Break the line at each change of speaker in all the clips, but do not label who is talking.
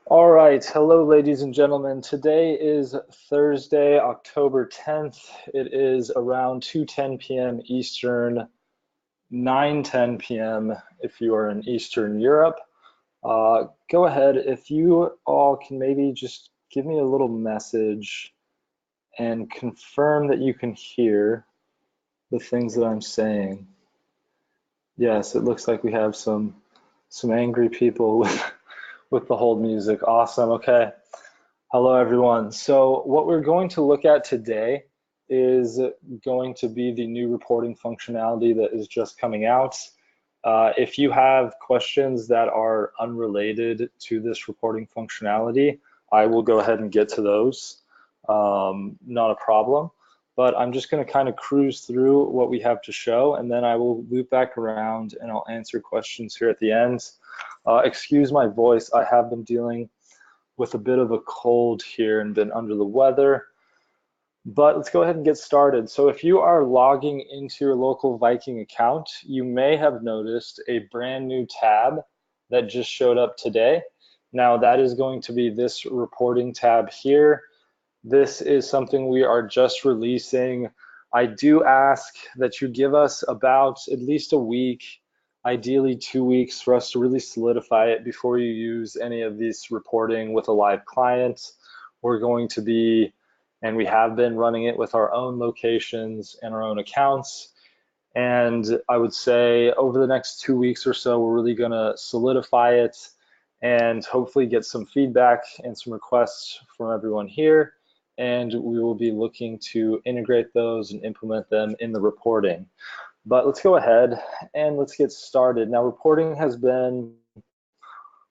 All right, hello ladies and gentlemen. Today is Thursday, October 10th. It is around 2:10 p.m. Eastern, 9:10 p.m. if you are in Eastern Europe. Go ahead, if you all can maybe just give me a little message and confirm that you can hear the things that I'm saying. Yes, it looks like we have some angry people with the hold music. Awesome. Okay. Hello, everyone. So what we're going to look at today is going to be the new reporting functionality that is just coming out. If you have questions that are unrelated to this reporting functionality, I will go ahead and get to those. Not a problem. But I'm just going to kind of cruise through what we have to show, and then I will loop back around and I'll answer questions here at the end. Excuse my voice. I have been dealing with a bit of a cold here and been under the weather. But let's go ahead and get started. So if you are logging into your local Viking account, you may have noticed a brand new tab that just showed up today. Now that is going to be this reporting tab here. This is something we are just releasing. I do ask that you give us about at least a week, ideally 2 weeks, for us to really solidify it before you use any of this reporting with a live client. We're going to be, and we have been running it with our own locations and our own accounts. And I would say over the next 2 weeks or so, we're really gonna solidify it and hopefully get some feedback and some requests from everyone here. And we will be looking to integrate those and implement them in the reporting. But let's go ahead and let's get started. Now, reporting has been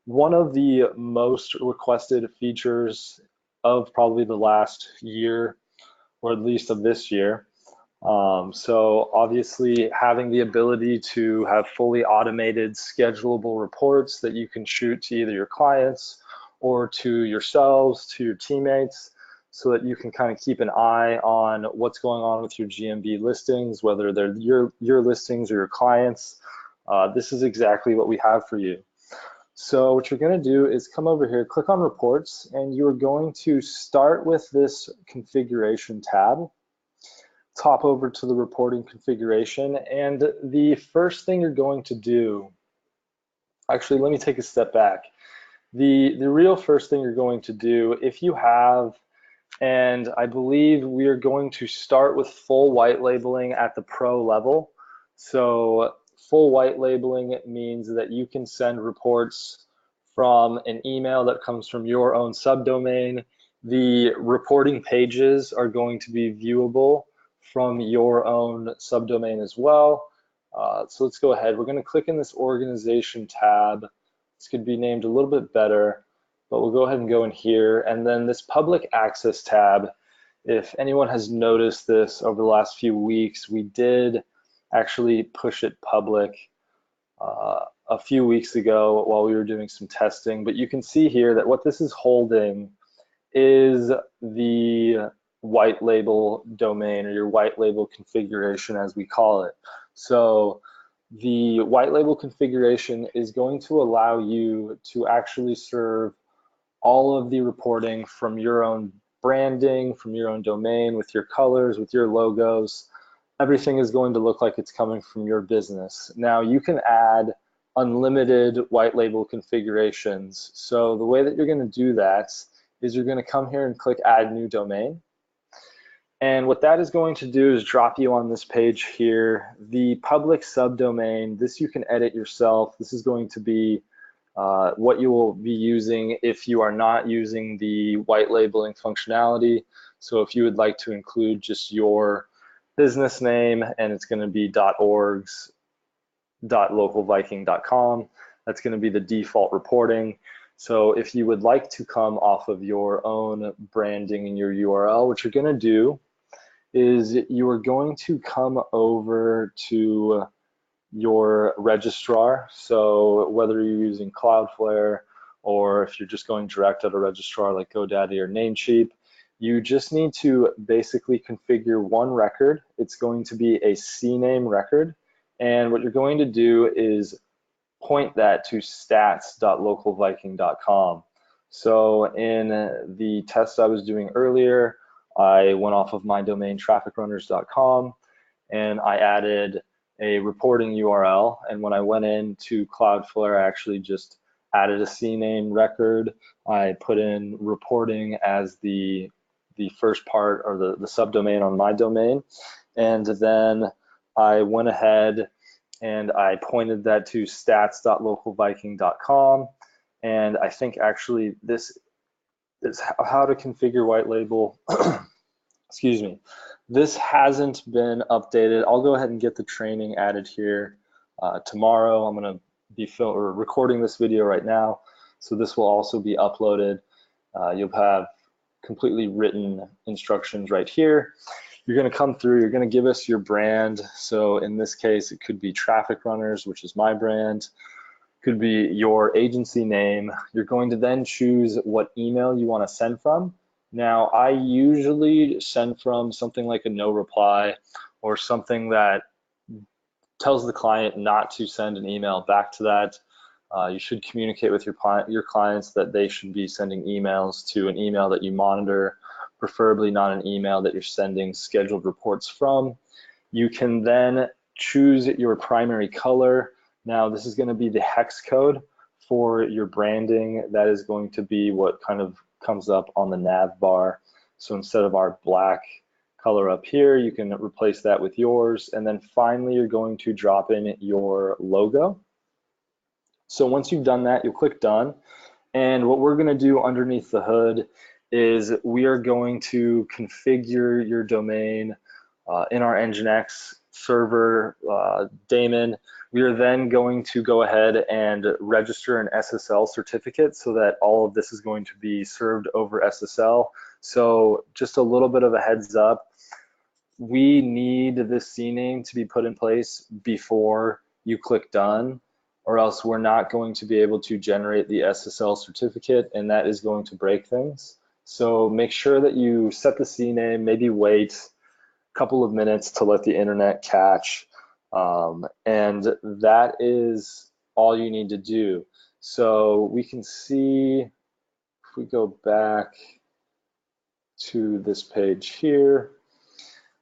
one of the most requested features of probably the last year, or at least of this year. So obviously having the ability to have fully automated schedulable reports that you can shoot to either your clients or to yourselves, to your teammates, so that you can kind of keep an eye on what's going on with your GMB listings, whether they're your listings or your clients. This is exactly what we have for you. So what you're going to do is come over here, click on reports, and you're going to start with this configuration tab. Top over to the reporting configuration, and the first thing you're going to do, actually let me take a step back. The real first thing you're going to do, if you have, and I believe we are going to start with full white labeling at the pro level. So full white labeling means that you can send reports from an email that comes from your own subdomain. The reporting pages are going to be viewable from your own subdomain as well. So let's go ahead. We're going to click in this organization tab. This could be named a little bit better, but we'll go ahead and go in here. And then this public access tab, if anyone has noticed this over the last few weeks, we did actually push it public a few weeks ago while we were doing some testing. But you can see here that what this is holding is the white label domain, or your white label configuration as we call it. So the white label configuration is going to allow you to actually serve all of the reporting from your own branding, from your own domain, with your colors, with your logos. Everything is going to look like it's coming from your business. Now you can add unlimited white label configurations. So the way that you're going to do that is you're going to come here and click add new domain. And what that is going to do is drop you on this page here. The public subdomain, this you can edit yourself. This is going to be what you will be using if you are not using the white labeling functionality. So if you would like to include just your business name, and it's going to be .orgs, .localviking.com, that's going to be the default reporting. So if you would like to come off of your own branding in your URL, what you're going to do is you are going to come over to your registrar. So whether you're using Cloudflare or if you're just going direct at a registrar like GoDaddy or Namecheap, you just need to basically configure one record. It's going to be a CNAME record. And what you're going to do is point that to stats.localviking.com. So in the test I was doing earlier, I went off of my domain trafficrunners.com and I added a reporting URL. And when I went into Cloudflare, I actually just added a CNAME record. I put in reporting as the first part, or the subdomain on my domain. And then I went ahead and I pointed that to stats.localviking.com. And I think actually this is how to configure white label. Excuse me. This hasn't been updated. I'll go ahead and get the training added here tomorrow. I'm going to be recording this video right now, so this will also be uploaded. You'll have completely written instructions right here. You're going to come through, you're going to give us your brand. So in this case, it could be Traffic Runners, which is my brand. Could be your agency name. You're going to then choose what email you want to send from. Now, I usually send from something like a no reply, or something that tells the client not to send an email back to that. You should communicate with your clients that they should be sending emails to an email that you monitor, preferably not an email that you're sending scheduled reports from. You can then choose your primary color. Now, this is going to be the hex code for your branding. That is going to be what kind of comes up on the nav bar. So instead of our black color up here, you can replace that with yours. And then finally, you're going to drop in your logo. So once you've done that, you'll click done. And what we're going to do underneath the hood is we are going to configure your domain in our Nginx server daemon. We are then going to go ahead and register an SSL certificate so that all of this is going to be served over SSL. So just a little bit of a heads up, we need this CNAME to be put in place before you click done, or else we're not going to be able to generate the SSL certificate, and that is going to break things. So make sure that you set the CNAME, maybe wait a couple of minutes to let the internet catch, and that is all you need to do. So we can see, if we go back to this page here,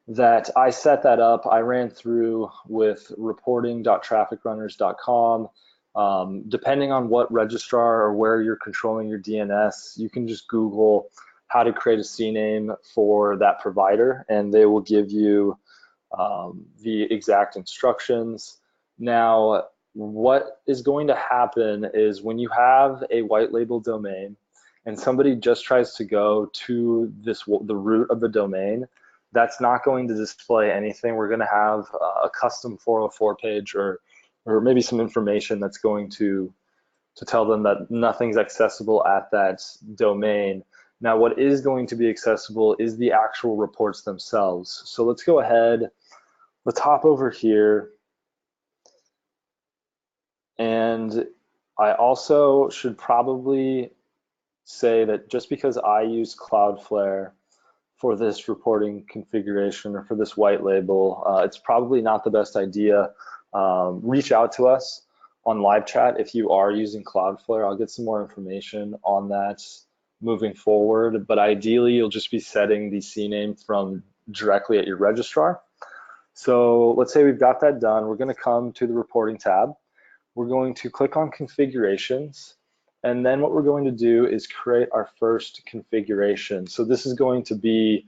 that I set that up. I ran through with reporting.trafficrunners.com. Depending on what registrar or where you're controlling your DNS, you can just Google how to create a CNAME for that provider, and they will give you the exact instructions. Now, what is going to happen is when you have a white label domain and somebody just tries to go to the root of the domain, that's not going to display anything. We're going to have a custom 404 page, or maybe some information that's going to tell them that nothing's accessible at that domain. Now, what is going to be accessible is the actual reports themselves. So let's go ahead, let's hop over here. And I also should probably say that just because I use Cloudflare for this reporting configuration or for this white label, it's probably not the best idea. Reach out to us on live chat if you are using Cloudflare. I'll get some more information on that moving forward, but ideally you'll just be setting the CNAME from directly at your registrar. So let's say we've got that done. We're going to come to the reporting tab. We're going to click on configurations, and then what we're going to do is create our first configuration. So this is going to be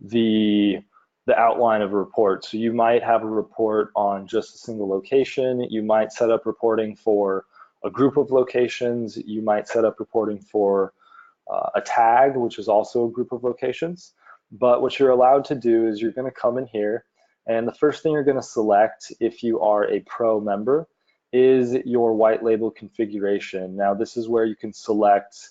the outline of a report. So you might have a report on just a single location. You might set up reporting for a group of locations. You might set up reporting for a tag, which is also a group of locations. But what you're allowed to do is you're going to come in here, and the first thing you're going to select if you are a pro member is your white label configuration. Now, this is where you can select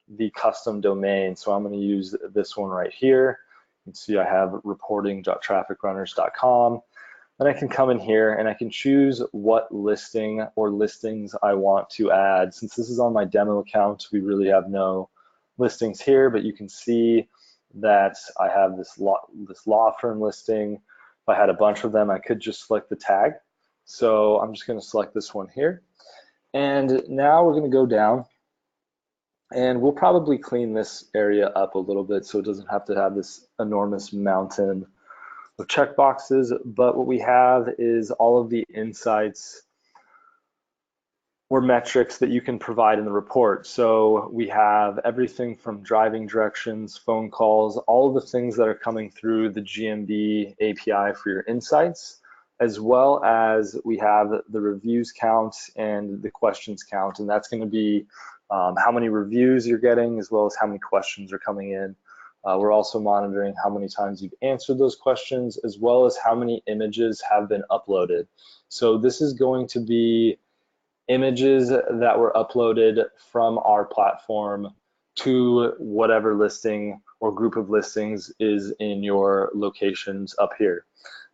the custom domain. So I'm going to use this one right here. You can see I have reporting.trafficrunners.com. Then I can come in here and I can choose what listing or listings I want to add. Since this is on my demo account, we really have no listings here, but you can see that I have this law firm listing. If I had a bunch of them, I could just select the tag. So I'm just going to select this one here. And now we're going to go down And we'll probably clean this area up a little bit so it doesn't have to have this enormous mountain of checkboxes. But what we have is all of the insights or metrics that you can provide in the report. So we have everything from driving directions, phone calls, all of the things that are coming through the GMB API for your insights, as well as we have the reviews count and the questions count. And that's going to be how many reviews you're getting, as well as how many questions are coming in. We're also monitoring how many times you've answered those questions, as well as how many images have been uploaded. So this is going to be images that were uploaded from our platform to whatever listing or group of listings is in your locations up here.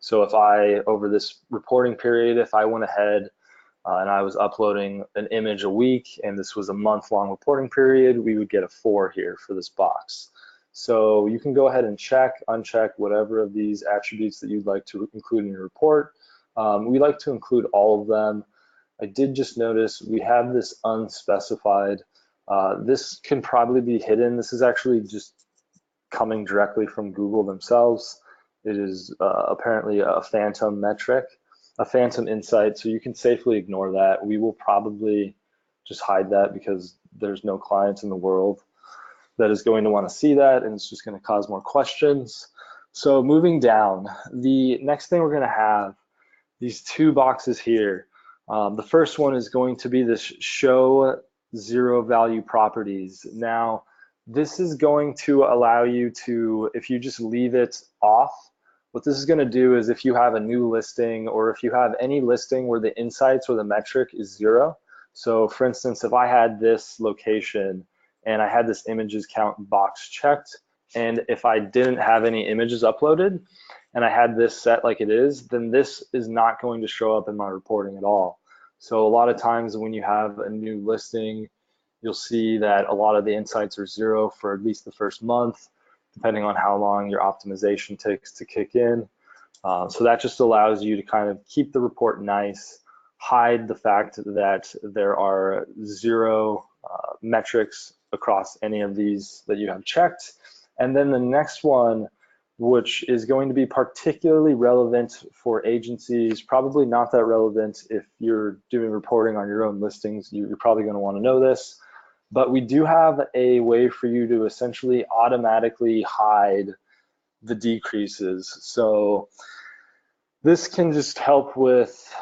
So if I, over this reporting period, if I went ahead and I was uploading an image a week and this was a month-long reporting period, we would get a 4 here for this box. So you can go ahead and check, uncheck whatever of these attributes that you'd like to include in your report. We like to include all of them. I did just notice we have this unspecified. This can probably be hidden. This is actually just coming directly from Google themselves. It is apparently a phantom metric, a phantom insight, so you can safely ignore that. We will probably just hide that because there's no client in the world that is going to want to see that, and it's just going to cause more questions. So moving down, the next thing we're going to have, these 2 boxes here. The first one is going to be this show zero value properties. Now, this is going to allow you to, if you just leave it off, what this is going to do is if you have a new listing or if you have any listing where the insights or the metric is 0. So for instance, if I had this location and I had this images count box checked, and if I didn't have any images uploaded, and I had this set like it is, then this is not going to show up in my reporting at all. So a lot of times when you have a new listing, you'll see that a lot of the insights are 0 for at least the first month, depending on how long your optimization takes to kick in. So that just allows you to kind of keep the report nice, hide the fact that there are 0 metrics across any of these that you have checked. And then the next one, which is going to be particularly relevant for agencies, probably not that relevant if you're doing reporting on your own listings. You're probably going to want to know this, but we do have a way for you to essentially automatically hide the decreases. So this can just help with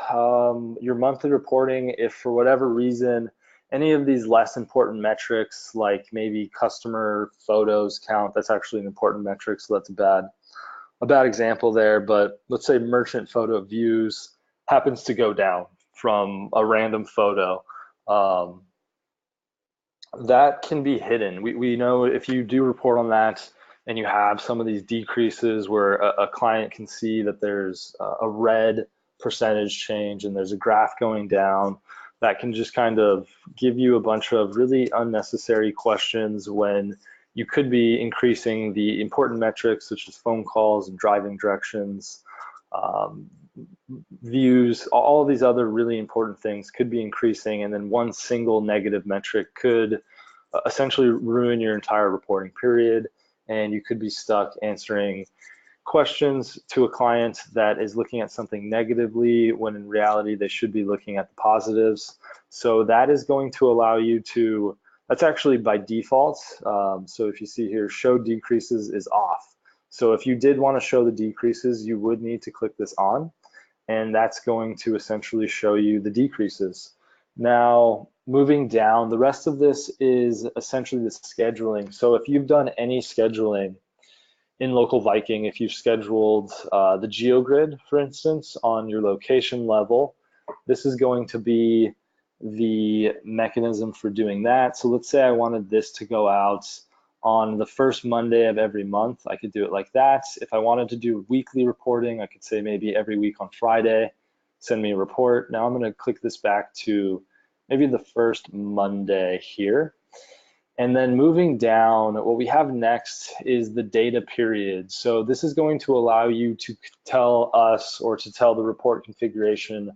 your monthly reporting if for whatever reason any of these less important metrics, like maybe customer photos count, that's actually an important metric, so that's a bad example there, but let's say merchant photo views happens to go down from a random photo. That can be hidden. We know if you do report on that and you have some of these decreases where a client can see that there's a red percentage change and there's a graph going down, that can just kind of give you a bunch of really unnecessary questions when you could be increasing the important metrics such as phone calls and driving directions, views, all of these other really important things could be increasing, and then one single negative metric could essentially ruin your entire reporting period, and you could be stuck answering questions to a client that is looking at something negatively when in reality they should be looking at the positives. So that is going to allow you to, that's actually by default. So if you see here, show decreases is off. So if you did want to show the decreases, you would need to click this on, and that's going to essentially show you the decreases. Now, moving down, the rest of this is essentially the scheduling. So if you've done any scheduling in local Viking, if you've scheduled the GeoGrid, for instance, on your location level, this is going to be the mechanism for doing that. So let's say I wanted this to go out on the first Monday of every month. I could do it like that. If I wanted to do weekly reporting, I could say maybe every week on Friday, send me a report. Now I'm going to click this back to maybe the first Monday here. And then moving down, what we have next is the data period. So this is going to allow you to tell us, or to tell the report configuration,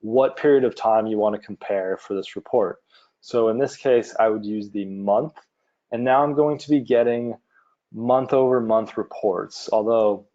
what period of time you want to compare for this report. So in this case, I would use the month, and now I'm going to be getting month-over-month reports, although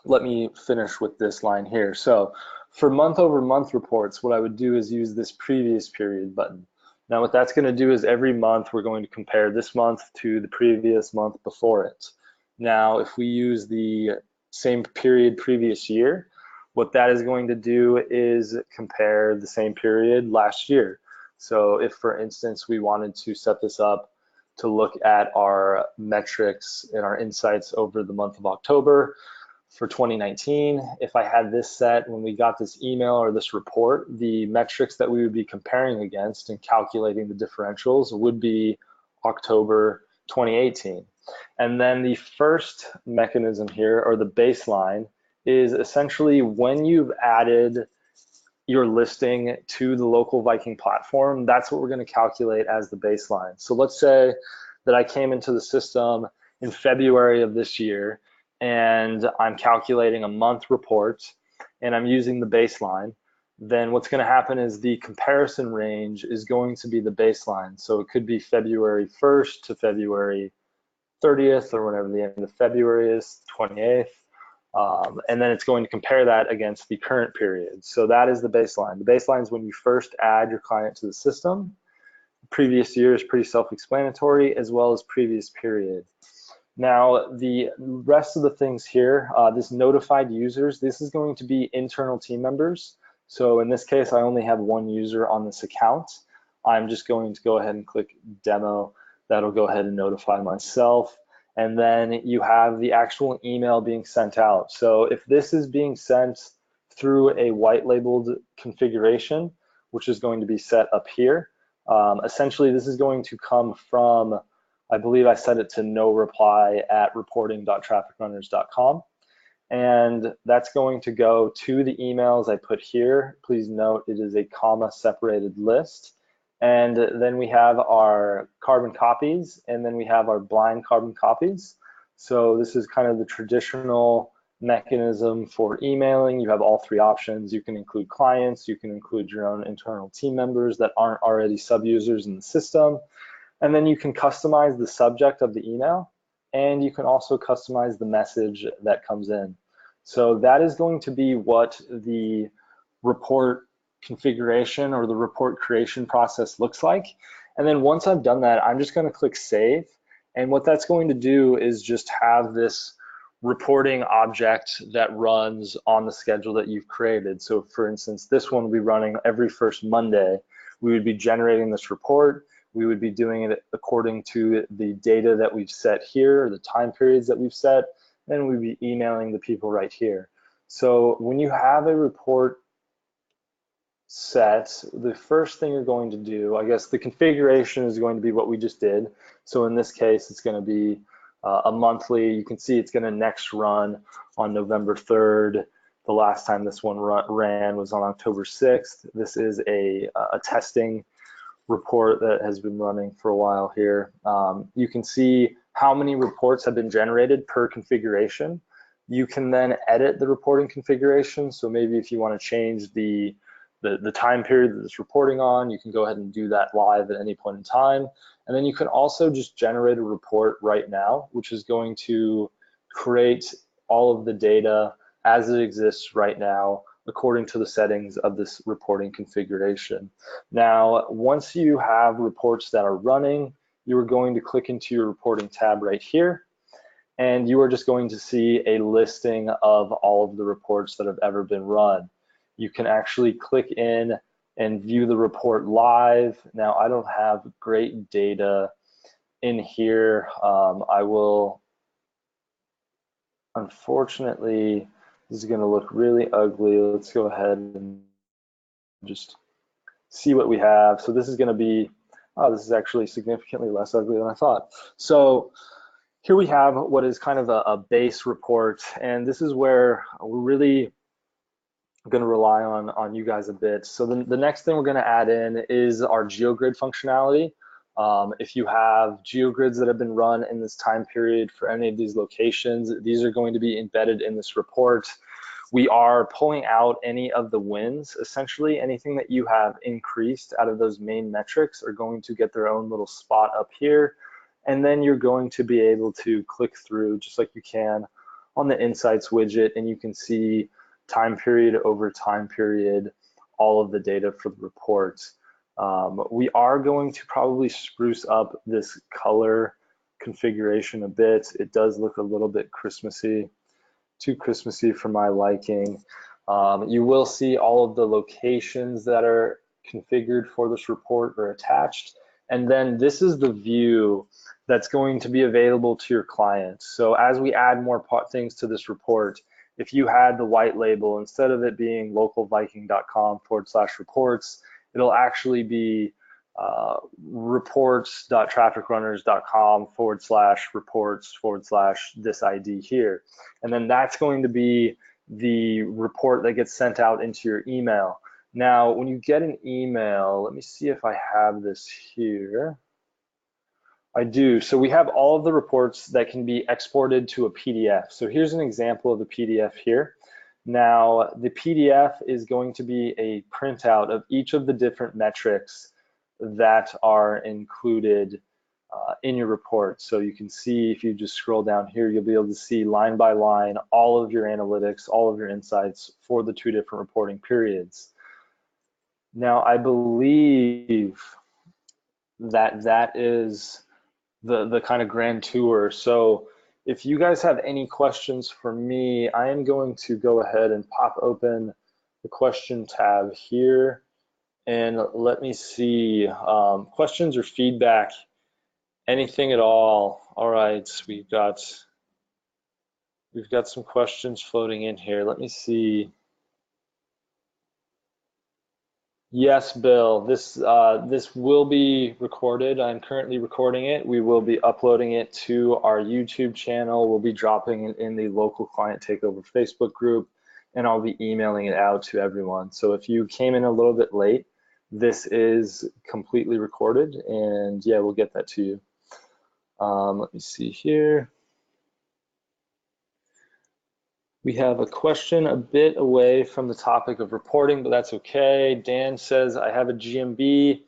let me finish with this line here. So for month-over-month reports, what I would do is use this previous period button. Now what that's going to do is every month we're going to compare this month to the previous month before it. Now if we use the same period previous year, what that is going to do is compare the same period last year. So if, for instance, we wanted to set this up to look at our metrics and our insights over the month of October for 2019, if I had this set when we got this email or this report, the metrics that we would be comparing against and calculating the differentials would be October 2018. And then the first mechanism here, or the baseline, is essentially when you've added your listing to the local Viking platform, that's what we're going to calculate as the baseline. So let's say that I came into the system in February of this year and I'm calculating a month report and I'm using the baseline. Then what's going to happen is the comparison range is going to be the baseline. So it could be February 1st to February 30th, or whenever the end of February is, 28th. And then it's going to compare that against the current period. So that is the baseline. The baseline is when you first add your client to the system. Previous year is pretty self-explanatory, as well as previous period. Now, the rest of the things here, this notified users, this is going to be internal team members. So in this case, I only have one user on this account. I'm just going to go ahead and click demo. That'll go ahead and notify myself. And then you have the actual email being sent out. So if this is being sent through a white labeled configuration, which is going to be set up here, essentially this is going to come from, I believe I set it to no reply at reporting.trafficrunners.com. And that's going to go to the emails I put here. Please note it is a comma separated list. And then we have our carbon copies, and then we have our blind carbon copies. So this is kind of the traditional mechanism for emailing. You have all three options. You can include clients, you can include your own internal team members that aren't already sub-users in the system. And then you can customize the subject of the email, and you can also customize the message that comes in. So that is going to be what the report configuration or the report creation process looks like. And then once I've done that, I'm just going to click save. And what that's going to do is just have this reporting object that runs on the schedule that you've created. So for instance, this one will be running every first Monday. We would be generating this report. We would be doing it according to the data that we've set here, or the time periods that we've set. Then we'd be emailing the people right here. So when you have a report set, the first thing you're going to do, I guess the configuration is going to be what we just did. So in this case, it's going to be a monthly. You can see it's going to next run on November 3rd. The last time this one ran was on October 6th. This is a testing report that has been running for a while here. You can see how many reports have been generated per configuration. You can then edit the reporting configuration. So maybe if you want to change the time period that it's reporting on, you can go ahead and do that live at any point in time. And then you can also just generate a report right now, which is going to create all of the data as it exists right now, according to the settings of this reporting configuration. Now, once you have reports that are running, you are going to click into your reporting tab right here, and you are just going to see a listing of all of the reports that have ever been run. You can actually click in and view the report live. Now, I don't have great data in here. I will, unfortunately, this is going to look really ugly. Let's go ahead and just see what we have. So this is going to be, oh, this is actually significantly less ugly than I thought. So here we have what is kind of a base report, and this is where we're really going to rely on you guys a bit. So the next thing we're going to add in is our GeoGrid functionality. If you have GeoGrids that have been run in this time period for any of these locations, these are going to be embedded in this report. We are pulling out any of the wins. Essentially, anything that you have increased out of those main metrics are going to get their own little spot up here. And then you're going to be able to click through just like you can on the Insights widget, and you can see time period over time period, all of the data for the reports. We are going to probably spruce up this color configuration a bit. It does look a little bit Christmassy, too Christmassy for my liking. You will see all of the locations that are configured for this report are attached. And then this is the view that's going to be available to your clients. So as we add more things to this report, if you had the white label, instead of it being localviking.com/reports, it'll actually be reports.trafficrunners.com/reports/this ID here. And then that's going to be the report that gets sent out into your email. Now, when you get an email, let me see if I have this here. I do. So we have all of the reports that can be exported to a PDF. So here's an example of the PDF here. Now, the PDF is going to be a printout of each of the different metrics that are included in your report. So you can see, if you just scroll down here, you'll be able to see line by line all of your analytics, all of your insights for the 2 different reporting periods. Now, I believe that that is the kind of grand tour. So if you guys have any questions for me, I am going to go ahead and pop open the question tab here, and let me see, questions or feedback, anything at all. All right, we've got some questions floating in here. Let me see. Yes, Bill, this will be recorded. I'm currently recording it. We will be uploading it to our YouTube channel. We'll be dropping it in the local client takeover Facebook group, and I'll be emailing it out to everyone. So if you came in a little bit late, this is completely recorded, and yeah, we'll get that to you. Let me see here. We have a question a bit away from the topic of reporting, but that's okay. Dan says, I have a GMB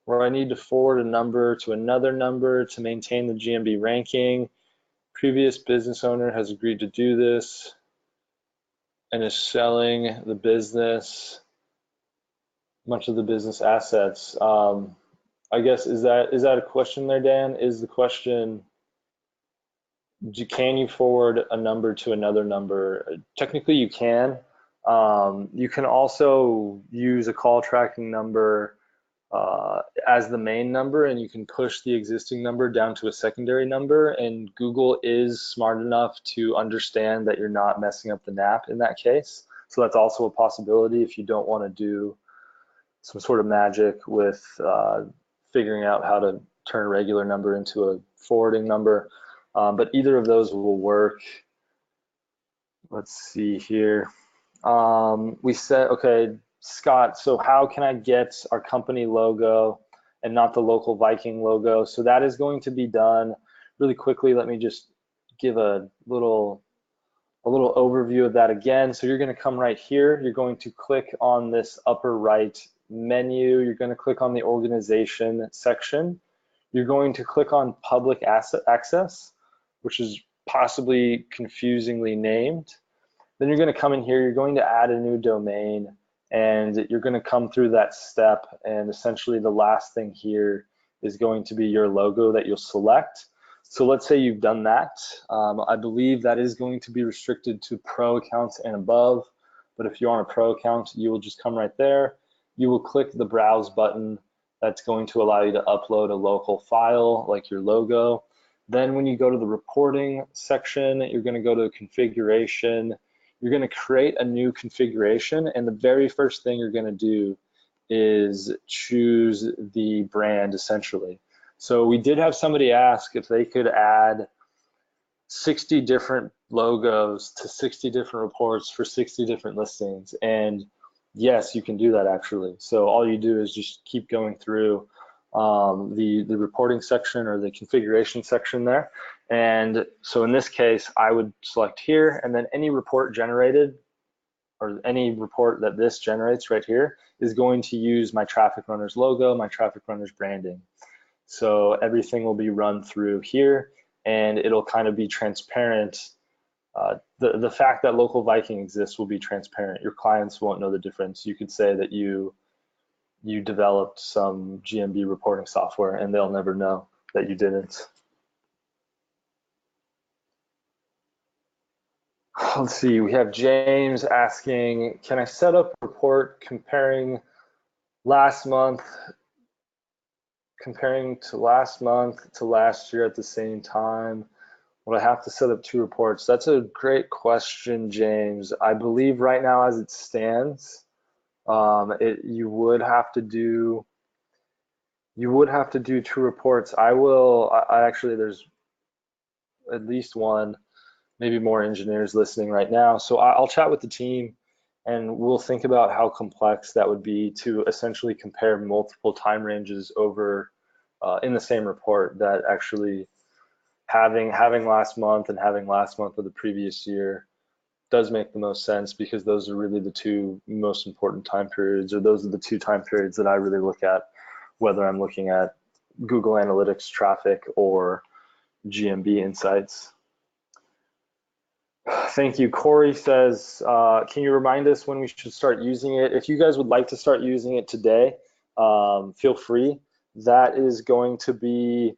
where I need to forward a number to another number to maintain the GMB ranking. Previous business owner has agreed to do this and is selling the business, much of the business assets. I guess, is that a question there, Dan? Is the question, can you forward a number to another number? Technically you can. You can also use a call tracking number as the main number, and you can push the existing number down to a secondary number, and Google is smart enough to understand that you're not messing up the NAP in that case. So that's also a possibility if you don't want to do some sort of magic with figuring out how to turn a regular number into a forwarding number. But either of those will work. Let's see here. We said, okay, Scott, so how can I get our company logo and not the local Viking logo? So that is going to be done really quickly. Let me just give a little overview of that again. So you're going to come right here. You're going to click on this upper right menu. You're going to click on the organization section. You're going to click on public access, which is possibly confusingly named. Then you're going to come in here, you're going to add a new domain, and you're going to come through that step, and essentially the last thing here is going to be your logo that you'll select. So let's say you've done that. I believe that is going to be restricted to pro accounts and above, but if you're on a pro account, you will just come right there. You will click the browse button. That's going to allow you to upload a local file like your logo. Then when you go to the reporting section, you're going to go to configuration. You're going to create a new configuration, and the very first thing you're going to do is choose the brand, essentially. So we did have somebody ask if they could add 60 different logos to 60 different reports for 60 different listings, and yes, you can do that actually. So all you do is just keep going through the reporting section or the configuration section there. And so in this case, I would select here, and then any report generated or any report that this generates right here is going to use my traffic runners logo, my traffic runners branding. So everything will be run through here, and it'll kind of be transparent. The fact that local Viking exists will be transparent. Your clients won't know the difference. You could say that you developed some GMB reporting software, and they'll never know that you didn't. Let's see, we have James asking, can I set up a report comparing to last month to last year at the same time? Would I have to set up 2 reports? That's a great question, James. I believe right now as it stands, you would have to do 2 reports. I actually, there's at least one, maybe more engineers listening right now. So I'll chat with the team and we'll think about how complex that would be to essentially compare multiple time ranges over in the same report. That actually having last month and having last month of the previous year does make the most sense, because those are really the 2 most important time periods, or those are the 2 time periods that I really look at, whether I'm looking at Google Analytics traffic or GMB insights. Thank you. Corey says, can you remind us when we should start using it? If you guys would like to start using it today, feel free. That is going to be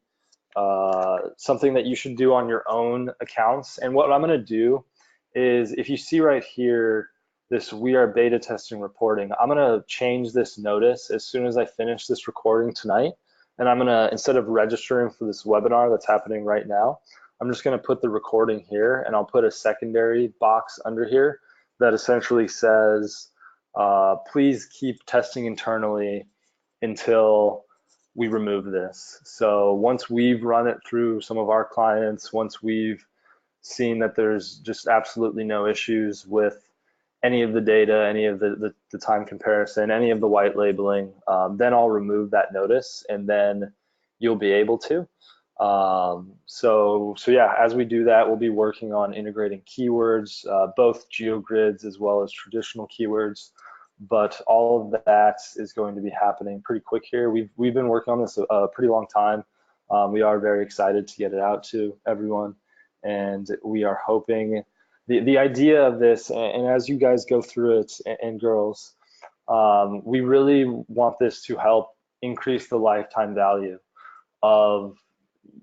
something that you should do on your own accounts. And what I'm going to do is, if you see right here, this we are beta testing reporting, I'm going to change this notice as soon as I finish this recording tonight. And I'm going to, instead of registering for this webinar that's happening right now, I'm just going to put the recording here, and I'll put a secondary box under here that essentially says, please keep testing internally until we remove this. So once we've run it through some of our clients, once we've seen that there's just absolutely no issues with any of the data, any of the time comparison, any of the white labeling, then I'll remove that notice, and then you'll be able to. So yeah, as we do that, we'll be working on integrating keywords, both geogrids as well as traditional keywords. But all of that is going to be happening pretty quick here. We've been working on this a pretty long time. We are very excited to get it out to everyone, and we are hoping the idea of this, and as you guys go through it, and girls, we really want this to help increase the lifetime value of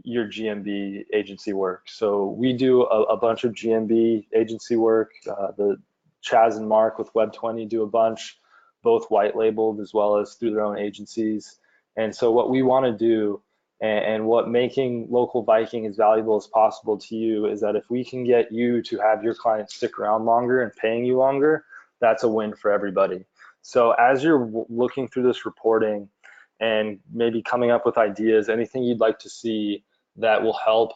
your GMB agency work. So we do a bunch of GMB agency work. The Chaz and Mark with Web20 do a bunch, both white labeled as well as through their own agencies. And so what we want to do, and what making local Viking as valuable as possible to you, is that if we can get you to have your clients stick around longer and paying you longer, that's a win for everybody. So as you're looking through this reporting and maybe coming up with ideas, anything you'd like to see that will help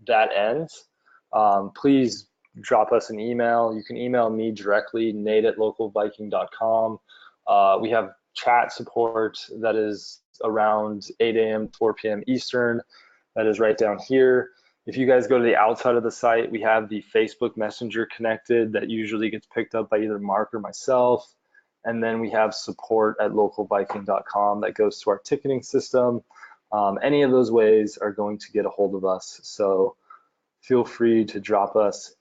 that end, please drop us an email. You can email me directly, nate@localviking.com. We have chat support that is around 8 a.m. to 4 p.m. Eastern. That is right down here. If you guys go to the outside of the site, we have the Facebook Messenger connected that usually gets picked up by either Mark or myself. And then we have support@localviking.com that goes to our ticketing system. Any of those ways are going to get a hold of us. So feel free to drop us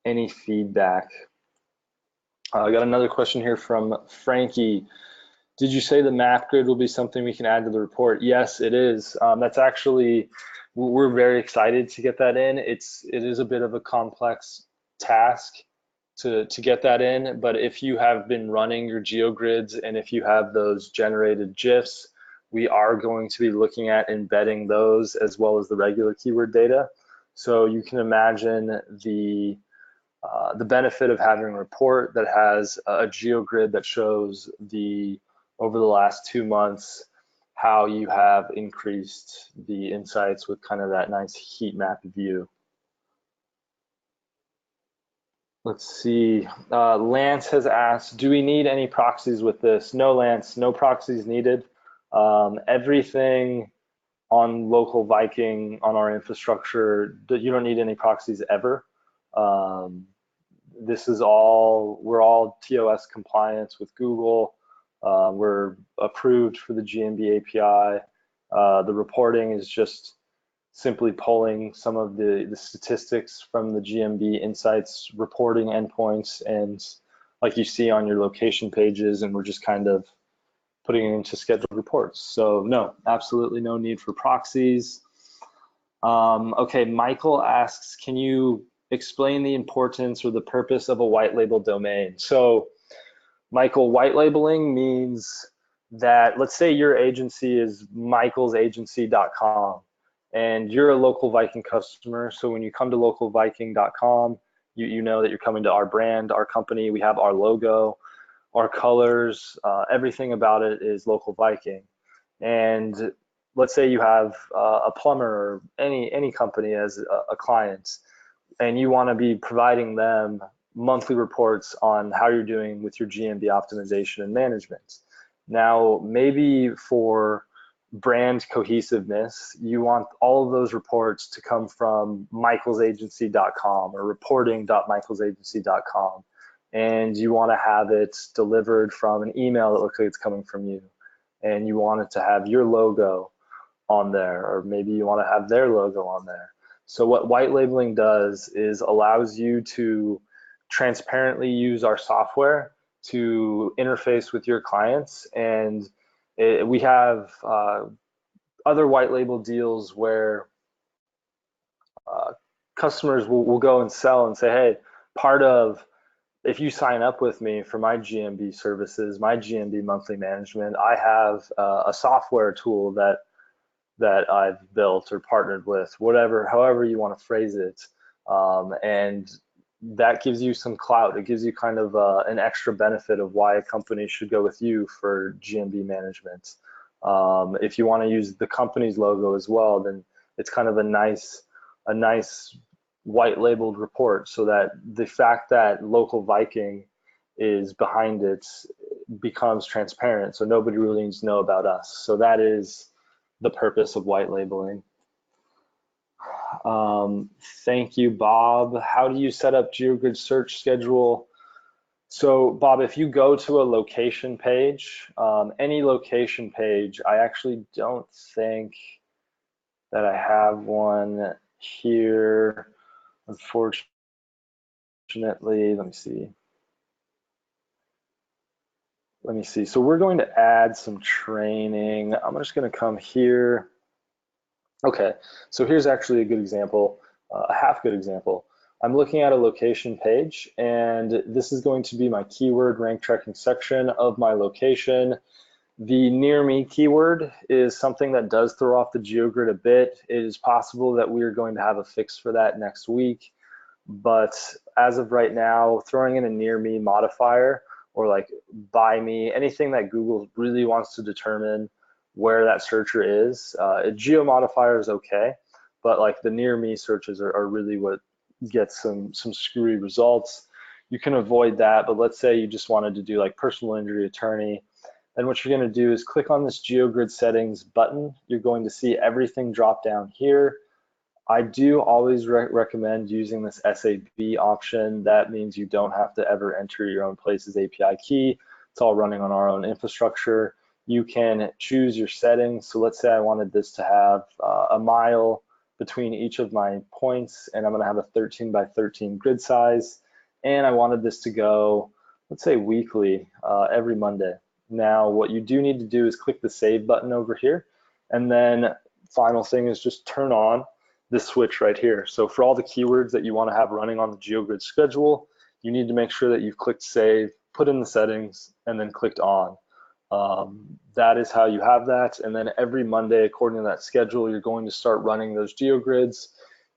any feedback. I got another question here from Frankie. Did you say the map grid will be something we can add to the report? Yes, it is. That's actually, we're very excited to get that in. It is a bit of a complex task to get that in, but if you have been running your geogrids and if you have those generated GIFs, we are going to be looking at embedding those as well as the regular keyword data. So you can imagine the benefit of having a report that has a geogrid that shows over the last 2 months how you have increased the insights with kind of that nice heat map view. Let's see, Lance has asked, do we need any proxies with this? No, Lance, no proxies needed. Everything on local Viking, on our infrastructure, you don't need any proxies ever. we're all TOS compliant with Google. We're approved for the GMB API. The reporting is just simply pulling some of the statistics from the GMB Insights reporting endpoints, and like you see on your location pages, and we're just kind of putting it into scheduled reports. So no, absolutely no need for proxies. Okay, Michael asks, can you explain the importance or the purpose of a white label domain? So Michael, white labeling means that, let's say your agency is michaelsagency.com and you're a local Viking customer. So when you come to localviking.com, you know that you're coming to our brand, our company. We have our logo, our colors, everything about it is local Viking. And let's say you have a plumber or any company as a client, and you want to be providing them monthly reports on how you're doing with your GMB optimization and management. Now, maybe for brand cohesiveness, you want all of those reports to come from michaelsagency.com or reporting.michaelsagency.com, and you want to have it delivered from an email that looks like it's coming from you, and you want it to have your logo on there, or maybe you want to have their logo on there. So what white labeling does is allows you to transparently use our software to interface with your clients. And we have other white label deals where customers will go and sell and say, hey, if you sign up with me for my GMB services, my GMB monthly management, I have a software tool that I've built or partnered with, however you want to phrase it. And that gives you some clout. It gives you kind of an extra benefit of why a company should go with you for GMB management. If you want to use the company's logo as well, then it's kind of a nice white labeled report, so that the fact that local Viking is behind it becomes transparent, so nobody really needs to know about us. So that is the purpose of white labeling. Thank you, Bob. How do you set up GeoGrid search schedule? So Bob, if you go to a location page, any location page, I actually don't think that I have one here, unfortunately. Let me see. So we're going to add some training. I'm just going to come here. Okay, so here's actually a good example, a half good example. I'm looking at a location page, and this is going to be my keyword rank tracking section of my location. The near me keyword is something that does throw off the GeoGrid a bit. It is possible that we are going to have a fix for that next week, but as of right now, throwing in a near me modifier or like by me, anything that Google really wants to determine where that searcher is, a geo modifier is okay, but like the near me searches are really what gets some screwy results. You can avoid that, but let's say you just wanted to do like personal injury attorney, then what you're going to do is click on this GeoGrid settings button. You're going to see everything drop down here. I do always recommend using this SAB option. That means you don't have to ever enter your own place's API key. It's all running on our own infrastructure. You can choose your settings. So let's say I wanted this to have a mile between each of my points, and I'm going to have a 13 by 13 grid size, and I wanted this to go, let's say weekly, every Monday. Now what you do need to do is click the save button over here, and then final thing is just turn on this switch right here. So for all the keywords that you want to have running on the GeoGrid schedule, you need to make sure that you've clicked save, put in the settings, and then clicked on. That is how you have that. And then every Monday, according to that schedule, you're going to start running those GeoGrids.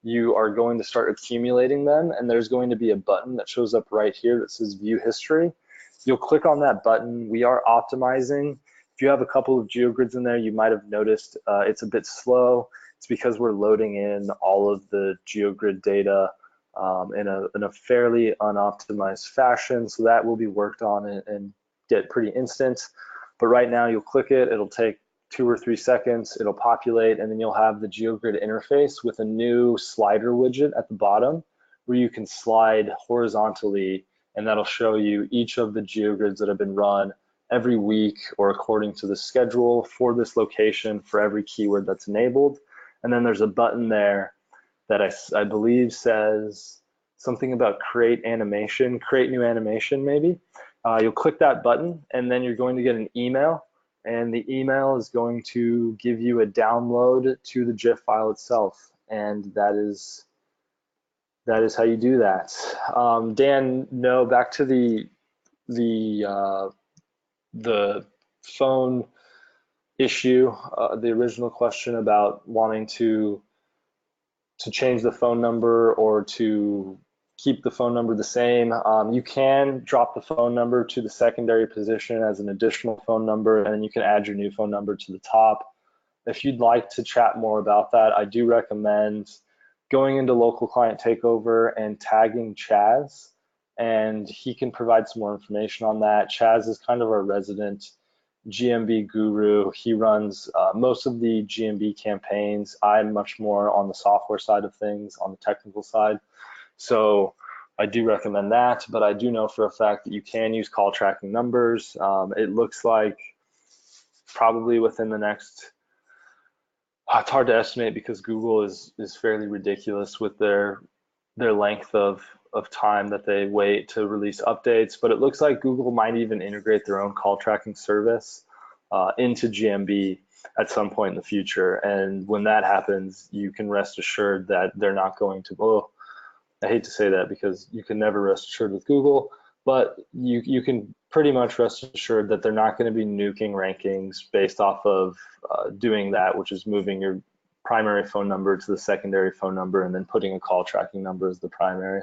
You are going to start accumulating them, and there's going to be a button that shows up right here that says view history. You'll click on that button. We are optimizing. If you have a couple of GeoGrids in there, you might have noticed it's a bit slow. It's because we're loading in all of the GeoGrid data in a fairly unoptimized fashion. So that will be worked on and get pretty instant. But right now you'll click it, it'll take 2 or 3 seconds, it'll populate, and then you'll have the GeoGrid interface with a new slider widget at the bottom where you can slide horizontally, and that'll show you each of the geogrids that have been run every week or according to the schedule for this location for every keyword that's enabled. And then there's a button there that I believe says something about create animation, create new animation maybe. You'll click that button, and then you're going to get an email, and the email is going to give you a download to the GIF file itself, and that is how you do that. Dan, no, back to the phone issue, the original question about wanting to change the phone number or to keep the phone number the same. You can drop the phone number to the secondary position as an additional phone number, and then you can add your new phone number to the top. If you'd like to chat more about that, I do recommend going into local client takeover and tagging Chaz, and he can provide some more information on that. Chaz is kind of our resident GMB guru. He runs most of the GMB campaigns. I'm much more on the software side of things, on the technical side. So I do recommend that, but I do know for a fact that you can use call tracking numbers. It looks like probably within the next, it's hard to estimate because Google is fairly ridiculous with their length of time that they wait to release updates, but it looks like Google might even integrate their own call tracking service into GMB at some point in the future. And when that happens, you can rest assured that they're not going to, oh, I hate to say that because you can never rest assured with Google, but you can pretty much rest assured that they're not going to be nuking rankings based off of doing that, which is moving your primary phone number to the secondary phone number and then putting a call tracking number as the primary.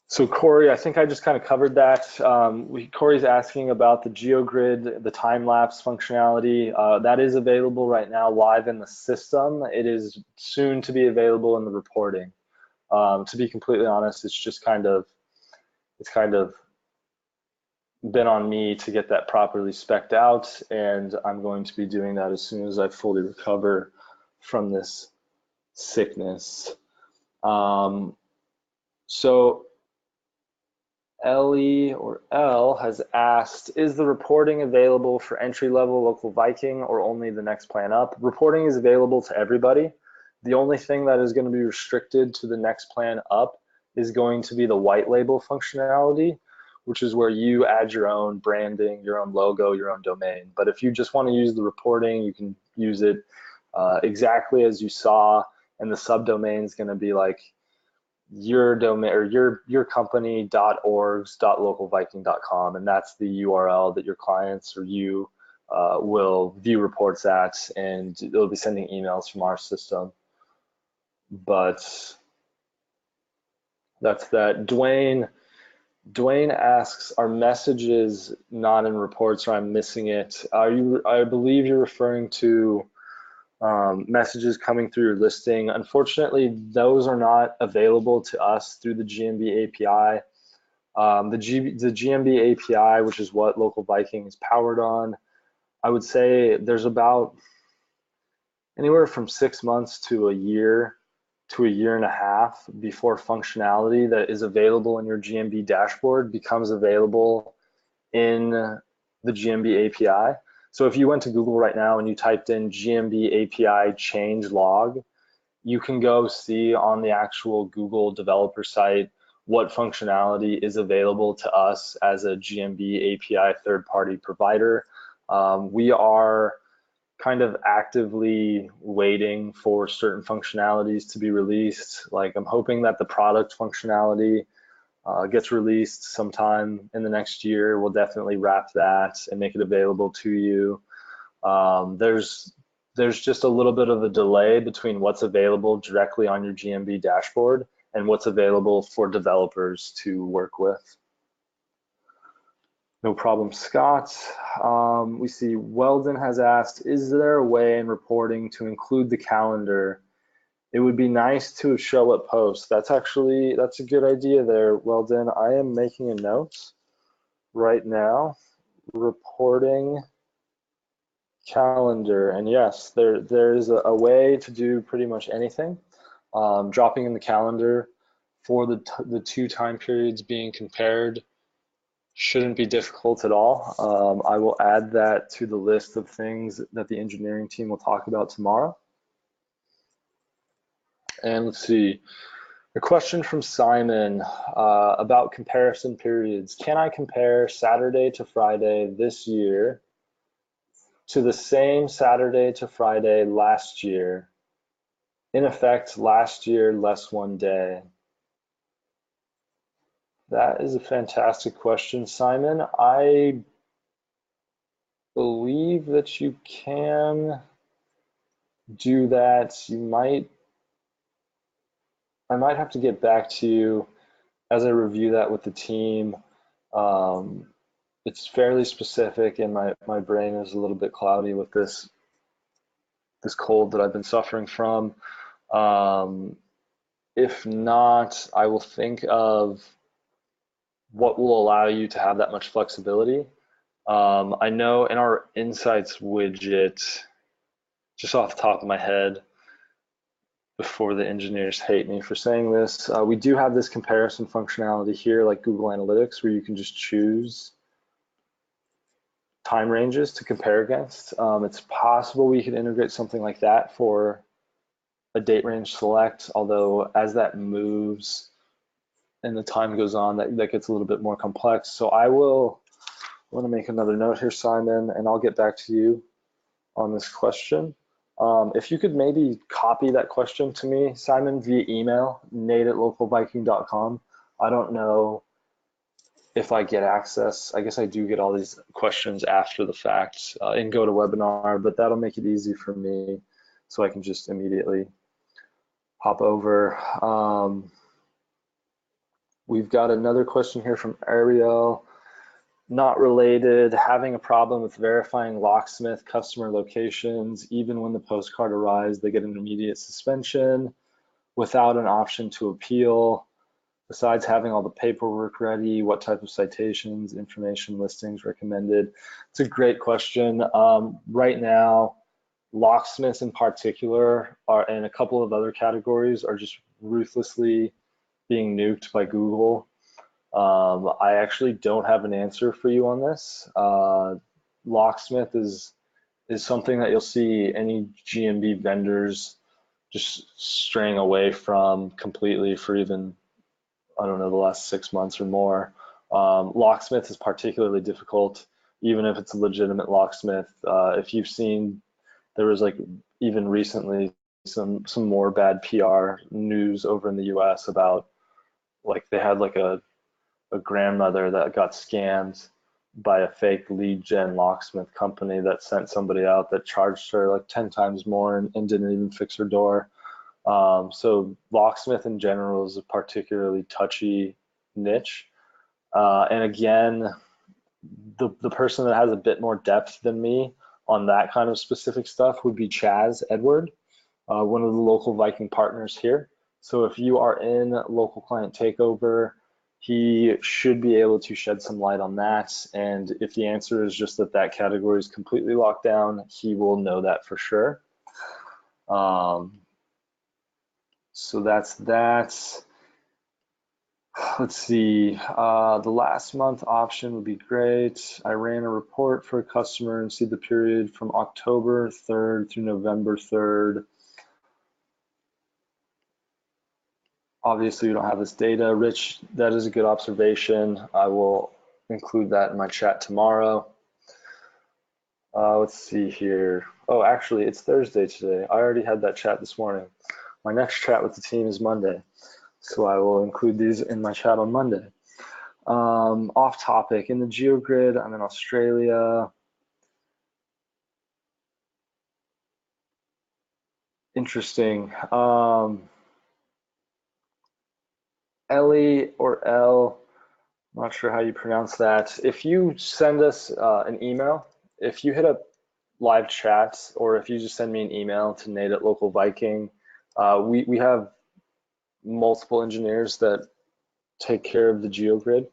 So Corey, I think I just kind of covered that. Corey's asking about the GeoGrid, the time-lapse functionality. That is available right now live in the system. It is soon to be available in the reporting. To be completely honest, it's kind of been on me to get that properly spec'd out, and I'm going to be doing that as soon as I fully recover from this sickness. So Ellie or L has asked, is the reporting available for entry-level local Viking or only the next plan up? Reporting is available to everybody. The only thing that is going to be restricted to the next plan up is going to be the white label functionality, which is where you add your own branding, your own logo, your own domain. But if you just want to use the reporting, you can use it exactly as you saw, and the subdomain is going to be like your domain or your company.orgs.localviking.com, and that's the URL that your clients or you will view reports at, and it'll be sending emails from our system. But that's that. Dwayne asks, are messages not in reports or I'm missing it? I believe you're referring to messages coming through your listing. Unfortunately, those are not available to us through the GMB API. The GMB API, which is what Local Viking is powered on, I would say there's about anywhere from 6 months to a year and a half before functionality that is available in your GMB dashboard becomes available in the GMB API. So if you went to Google right now and you typed in GMB API change log, you can go see on the actual Google developer site what functionality is available to us as a GMB API third-party provider. We are kind of actively waiting for certain functionalities to be released. Like I'm hoping that the product functionality gets released sometime in the next year. We'll definitely wrap that and make it available to you. There's just a little bit of a delay between what's available directly on your GMB dashboard and what's available for developers to work with. No problem, Scott. We see Weldon has asked, is there a way in reporting to include the calendar? It would be nice to show up posts. That's a good idea there, Weldon. I am making a note right now. Reporting calendar, and yes, there is a way to do pretty much anything. Dropping in the calendar for the two time periods being compared shouldn't be difficult at all. I will add that to the list of things that the engineering team will talk about tomorrow. And let's see, a question from Simon about comparison periods. Can I compare Saturday to Friday this year to the same Saturday to Friday last year? In effect, last year less one day. That is a fantastic question, Simon. I believe that you can do that. I might have to get back to you as I review that with the team. It's fairly specific, and my brain is a little bit cloudy with this cold that I've been suffering from. If not, I will think of what will allow you to have that much flexibility. I know in our insights widget, just off the top of my head, before the engineers hate me for saying this, we do have this comparison functionality here, like Google Analytics, where you can just choose time ranges to compare against. It's possible we could integrate something like that for a date range select, although as that moves and the time goes on, that gets a little bit more complex. So I want to make another note here, Simon, and I'll get back to you on this question. If you could maybe copy that question to me, Simon, via email, nate@localviking.com. I don't know if I get access. I guess I do get all these questions after the fact in GoToWebinar, but that'll make it easy for me so I can just immediately hop over. We've got another question here from Ariel. Not related, having a problem with verifying locksmith customer locations. Even when the postcard arrives, they get an immediate suspension without an option to appeal. Besides having all the paperwork ready, what type of citations, information, listings recommended? It's a great question. Right now, locksmiths in particular and a couple of other categories are just ruthlessly being nuked by Google. I actually don't have an answer for you on this. Locksmith is something that you'll see any GMB vendors just straying away from completely for even, I don't know, the last 6 months or more. Locksmith is particularly difficult, even if it's a legitimate locksmith. If you've seen, there was like even recently some more bad PR news over in the US about like they had like a grandmother that got scammed by a fake lead gen locksmith company that sent somebody out that charged her like 10 times more and didn't even fix her door. So locksmith in general is a particularly touchy niche. And again, the person that has a bit more depth than me on that kind of specific stuff would be Chaz Edward, one of the local Viking partners here. So if you are in local client takeover, he should be able to shed some light on that. And if the answer is just that category is completely locked down, he will know that for sure. So that's that. Let's see, the last month option would be great. I ran a report for a customer and see the period from October 3rd through November 3rd. Obviously, we don't have this data. Rich, that is a good observation. I will include that in my chat tomorrow. Let's see here. Oh, actually, it's Thursday today. I already had that chat this morning. My next chat with the team is Monday, so I will include these in my chat on Monday. Off topic, in the GeoGrid, I'm in Australia. Interesting. Ellie or L, I'm not sure how you pronounce that. If you send us an email, if you hit up live chats, or if you just send me an email to nate@localviking, we have multiple engineers that take care of the GeoGrid.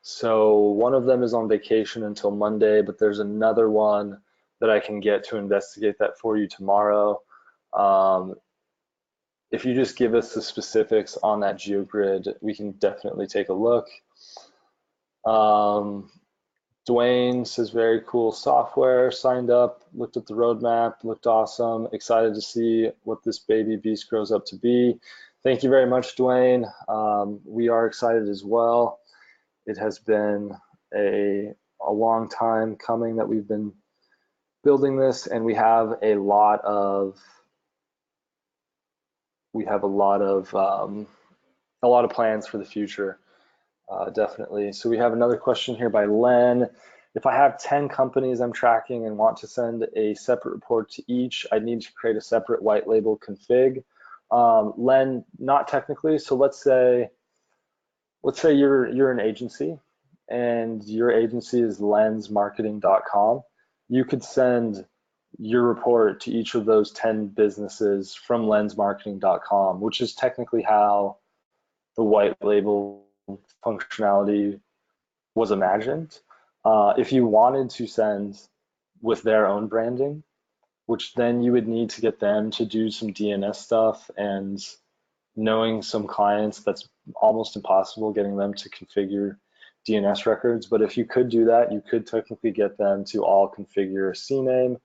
So one of them is on vacation until Monday, but there's another one that I can get to investigate that for you tomorrow. If you just give us the specifics on that GeoGrid, we can definitely take a look. Dwayne says very cool software, signed up, looked at the roadmap, looked awesome, excited to see what this baby beast grows up to be. Thank you very much, Dwayne. We are excited as well. It has been a long time coming that we've been building this, and we have a lot of plans for the future. Definitely. So we have another question here by Len. If I have 10 companies I'm tracking and want to send a separate report to each, I need to create a separate white label config. Len, not technically. So let's say you're an agency and your agency is lensmarketing.com. You could send your report to each of those 10 businesses from lensmarketing.com, which is technically how the white label functionality was imagined. If you wanted to send with their own branding, which then you would need to get them to do some DNS stuff, and knowing some clients, that's almost impossible getting them to configure DNS records. But if you could do that, you could technically get them to all configure a CNAME,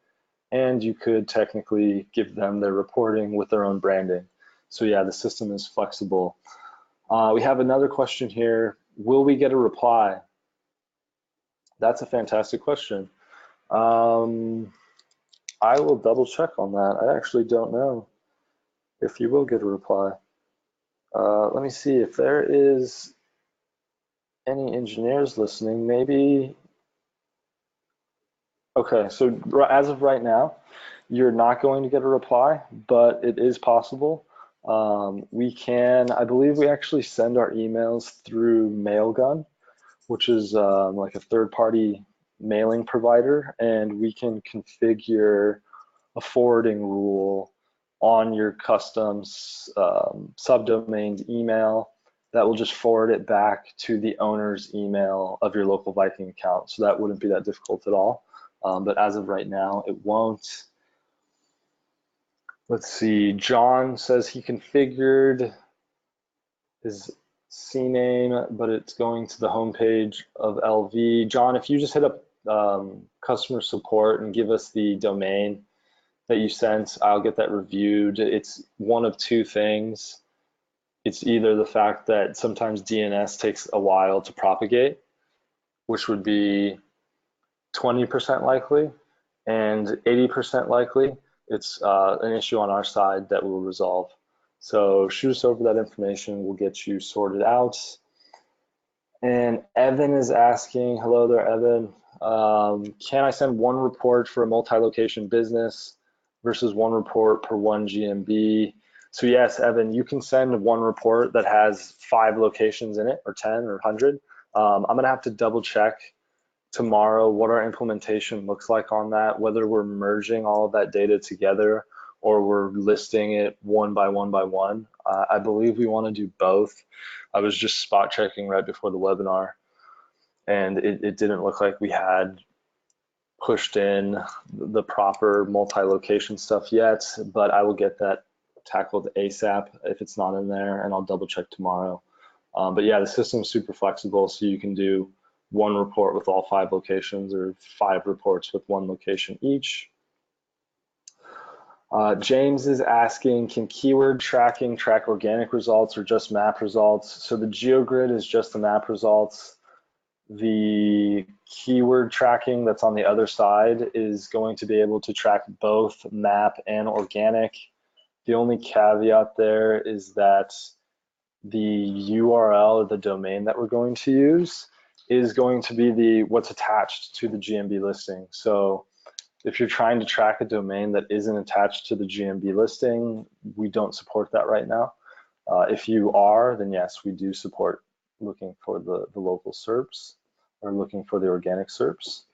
and you could technically give them their reporting with their own branding. So yeah, the system is flexible. We have another question here. Will we get a reply? That's a fantastic question. I will double check on that. I actually don't know if you will get a reply. Let me see if there is any engineers listening. Maybe. Okay, so as of right now, you're not going to get a reply, but it is possible. I believe we actually send our emails through Mailgun, which is like a third-party mailing provider, and we can configure a forwarding rule on your custom subdomained email that will just forward it back to the owner's email of your local Viking account. So that wouldn't be that difficult at all. But as of right now, it won't. Let's see, John says he configured his CNAME, but it's going to the homepage of LV. John, if you just hit up customer support and give us the domain that you sent, I'll get that reviewed. It's one of two things. It's either the fact that sometimes DNS takes a while to propagate, which would be 20% likely, and 80% likely it's an issue on our side that we'll resolve. So shoot us over that information, we'll get you sorted out. And Evan is asking, hello there, Evan. Can I send one report for a multi-location business versus one report per one GMB? So yes, Evan, you can send one report that has 5 locations in it, or 10 or 100. I'm gonna have to double check tomorrow what our implementation looks like on that, whether we're merging all of that data together or we're listing it one by one by one. I believe we want to do both. I was just spot checking right before the webinar, and it didn't look like we had pushed in the proper multi-location stuff yet, but I will get that tackled ASAP if it's not in there, and I'll double check tomorrow. But yeah, the system's super flexible, so you can do one report with all 5 locations or 5 reports with 1 location each. James is asking, can keyword tracking track organic results or just map results? So the GeoGrid is just the map results. The keyword tracking that's on the other side is going to be able to track both map and organic. The only caveat there is that the URL or the domain that we're going to use is going to be what's attached to the GMB listing. So if you're trying to track a domain that isn't attached to the GMB listing, we don't support that right now. If you are, then yes, we do support looking for the local SERPs or looking for the organic SERPs.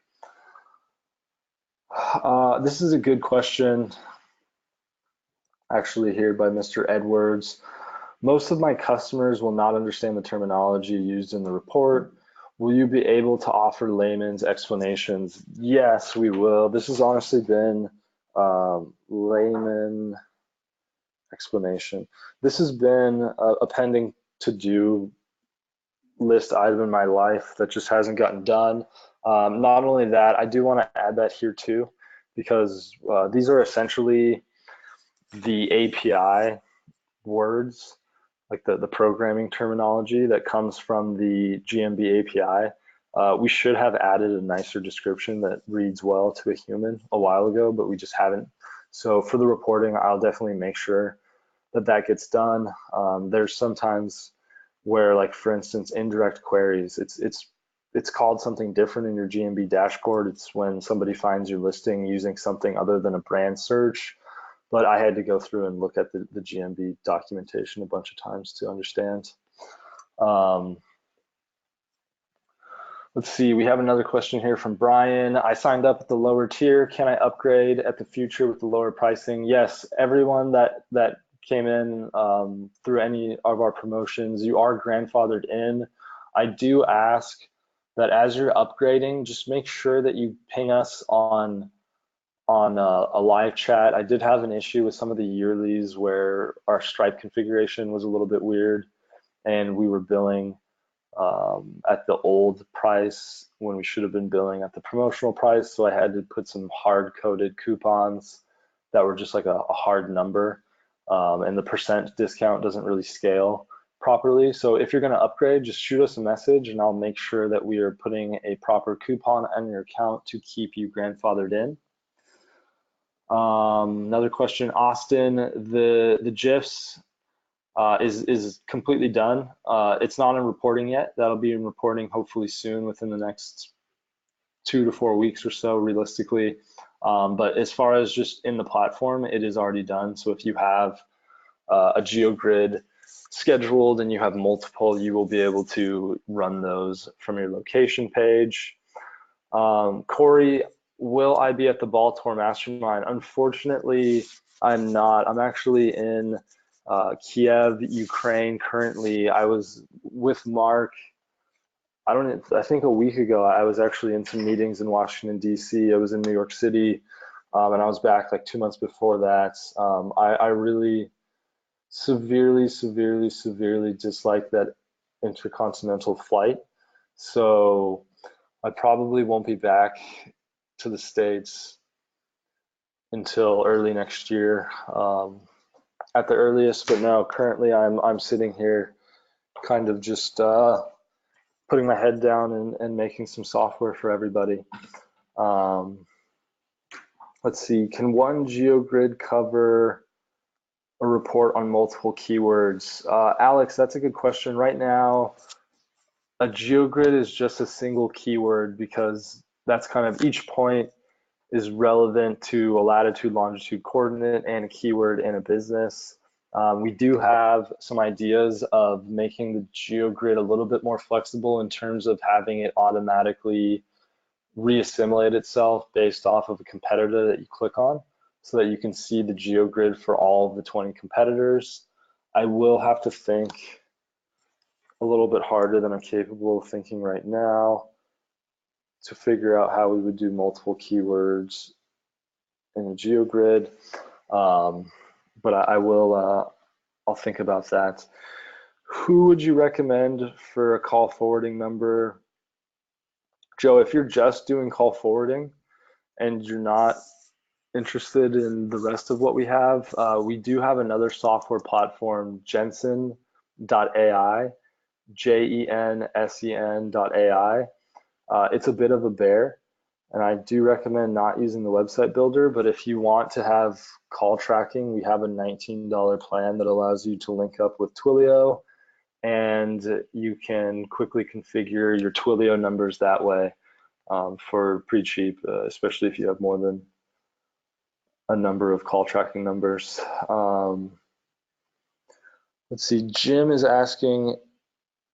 This is a good question, actually, here by Mr. Edwards. Most of my customers will not understand the terminology used in the report. Will you be able to offer layman's explanations? Yes, we will. This has honestly been layman explanation. This has been a pending to-do list item in my life that just hasn't gotten done. Not only that, I do want to add that here too, because these are essentially the API words, like the programming terminology that comes from the GMB API. We should have added a nicer description that reads well to a human a while ago, but we just haven't. So for the reporting, I'll definitely make sure that that gets done. There's sometimes where, like for instance, indirect queries, it's called something different in your GMB dashboard. It's when somebody finds your listing using something other than a brand search. But I had to go through and look at the GMB documentation a bunch of times to understand. Let's see, we have another question here from Brian. I signed up at the lower tier. Can I upgrade at the future with the lower pricing? Yes, everyone that came in through any of our promotions, you are grandfathered in. I do ask that as you're upgrading, just make sure that you ping us on a live chat. I did have an issue with some of the yearlies where our Stripe configuration was a little bit weird and we were billing at the old price when we should have been billing at the promotional price. So I had to put some hard-coded coupons that were just like a hard number, and the percent discount doesn't really scale properly. So if you're going to upgrade, just shoot us a message and I'll make sure that we are putting a proper coupon on your account to keep you grandfathered in. Another question, Austin, the GIFs is completely done. It's not in reporting yet. That'll be in reporting hopefully soon, within the next 2 to 4 weeks or so, realistically. But as far as just in the platform, it is already done. So if you have a GeoGrid scheduled and you have multiple, you will be able to run those from your location page. Corey, will I be at the Baltimore Mastermind? Unfortunately, I'm not. I'm actually in Kiev, Ukraine currently. I was with Mark, I think a week ago. I was actually in some meetings in Washington, D.C. I was in New York City, and I was back like 2 months before that. I really severely dislike that intercontinental flight. So I probably won't be back to the States until early next year, at the earliest. But no, currently I'm sitting here kind of just putting my head down and making some software for everybody. Let's see, can one GeoGrid cover a report on multiple keywords? Alex, that's a good question. Right now, a GeoGrid is just a single keyword because that's kind of each point is relevant to a latitude, longitude coordinate and a keyword in a business. We do have some ideas of making the GeoGrid a little bit more flexible in terms of having it automatically reassimilate itself based off of a competitor that you click on, so that you can see the GeoGrid for all of the 20 competitors. I will have to think a little bit harder than I'm capable of thinking right now to figure out how we would do multiple keywords in a GeoGrid, but I will. I'll think about that. Who would you recommend for a call forwarding number? Joe, if you're just doing call forwarding and you're not interested in the rest of what we do have another software platform, Jensen.ai, JENSEN.ai. It's a bit of a bear, and I do recommend not using the website builder, but if you want to have call tracking, we have a $19 plan that allows you to link up with Twilio, and you can quickly configure your Twilio numbers that way for pretty cheap, especially if you have more than a number of call tracking numbers. Let's see, Jim is asking,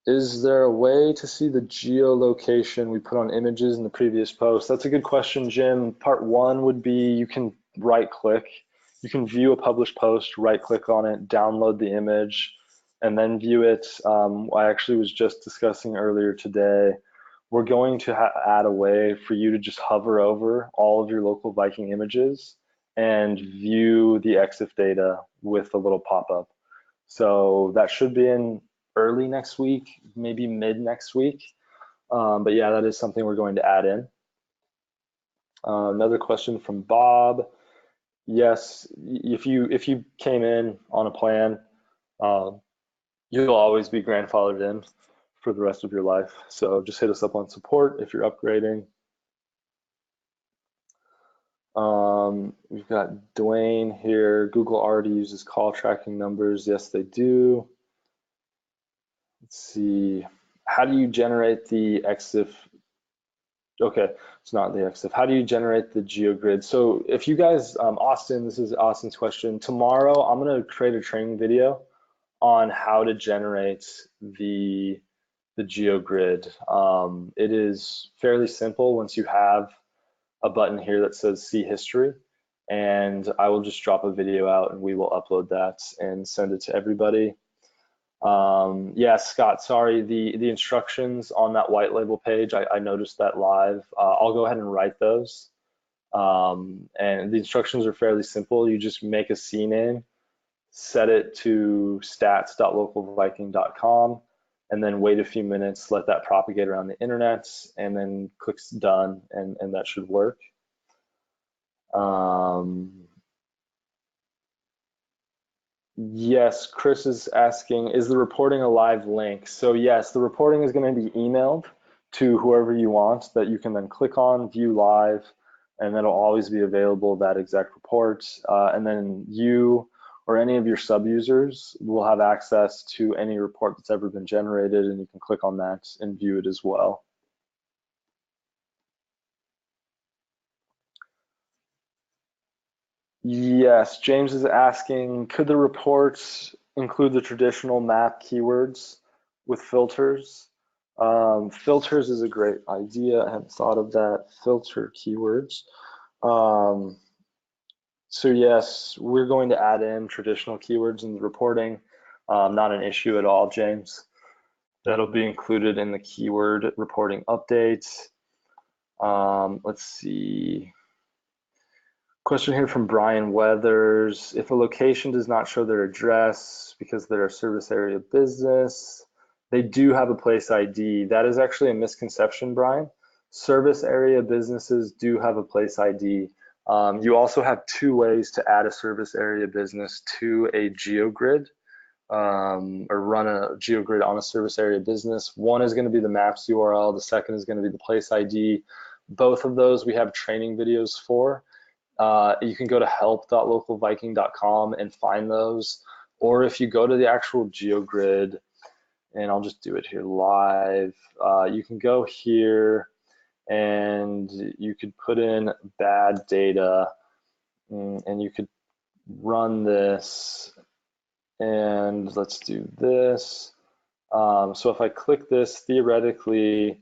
is there a way to see the geolocation we put on images in the previous post? That's a good question, Jim. Part one would be you can right click. You can view a published post, right click on it, download the image, and then view it. I actually was just discussing earlier today we're going to add a way for you to just hover over all of your local Viking images and view the EXIF data with a little pop-up. So that should be in early next week, maybe mid next week. But yeah, that is something we're going to add in. Another question from Bob. Yes, if you came in on a plan, you'll always be grandfathered in for the rest of your life. So just hit us up on support if you're upgrading. We've got Dwayne here. Google already uses call tracking numbers. Yes, they do. Let's see. How do you generate the EXIF? Okay, it's not the EXIF. How do you generate the GeoGrid? So if you guys, Austin, this is Austin's question. Tomorrow, I'm going to create a training video on how to generate the GeoGrid. It is fairly simple once you have a button here that says see history, and I will just drop a video out and we will upload that and send it to everybody. Yeah, Scott, sorry, the instructions on that white label page, I noticed that live. I'll go ahead and write those. And the instructions are fairly simple. You just make a CNAME, set it to stats.localviking.com, and then wait a few minutes, let that propagate around the internet, and then click done, and that should work. Yes, Chris is asking, is the reporting a live link? So yes, the reporting is going to be emailed to whoever you want that you can then click on, view live, and that'll always be available, that exact report. And then you or any of your sub-users will have access to any report that's ever been generated, and you can click on that and view it as well. Yes, James is asking, could the reports include the traditional map keywords with filters? Filters is a great idea. I hadn't thought of that. Filter keywords. So yes, we're going to add in traditional keywords in the reporting. Not an issue at all, James. That'll be included in the keyword reporting updates. Let's see. Question here from Brian Weathers. If a location does not show their address because they're a service area business, they do have a place ID. That is actually a misconception, Brian. Service area businesses do have a place ID. You also have two ways to add a service area business to a GeoGrid, or run a GeoGrid on a service area business. One is going to be the maps URL. The second is going to be the place ID. Both of those we have training videos for. You can go to help.localviking.com and find those, or if you go to the actual GeoGrid, and I'll just do it here live, you can go here and you could put in bad data, and you could run this, and let's do this. So if I click this, theoretically,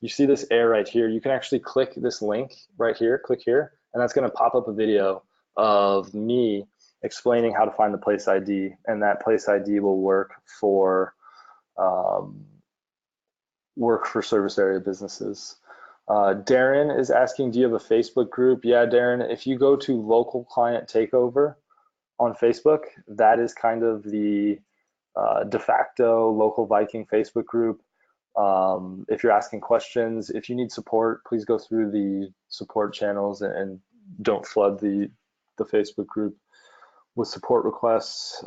you see this error right here, you can actually click this link right here, click here, and that's going to pop up a video of me explaining how to find the place ID, and that place ID will work for service area businesses. Darren is asking, do you have a Facebook group? Yeah, Darren, if you go to local client takeover on Facebook, that is kind of the de facto local Viking Facebook group. If you're asking questions, if you need support, please go through the support channels and don't flood the Facebook group with support requests.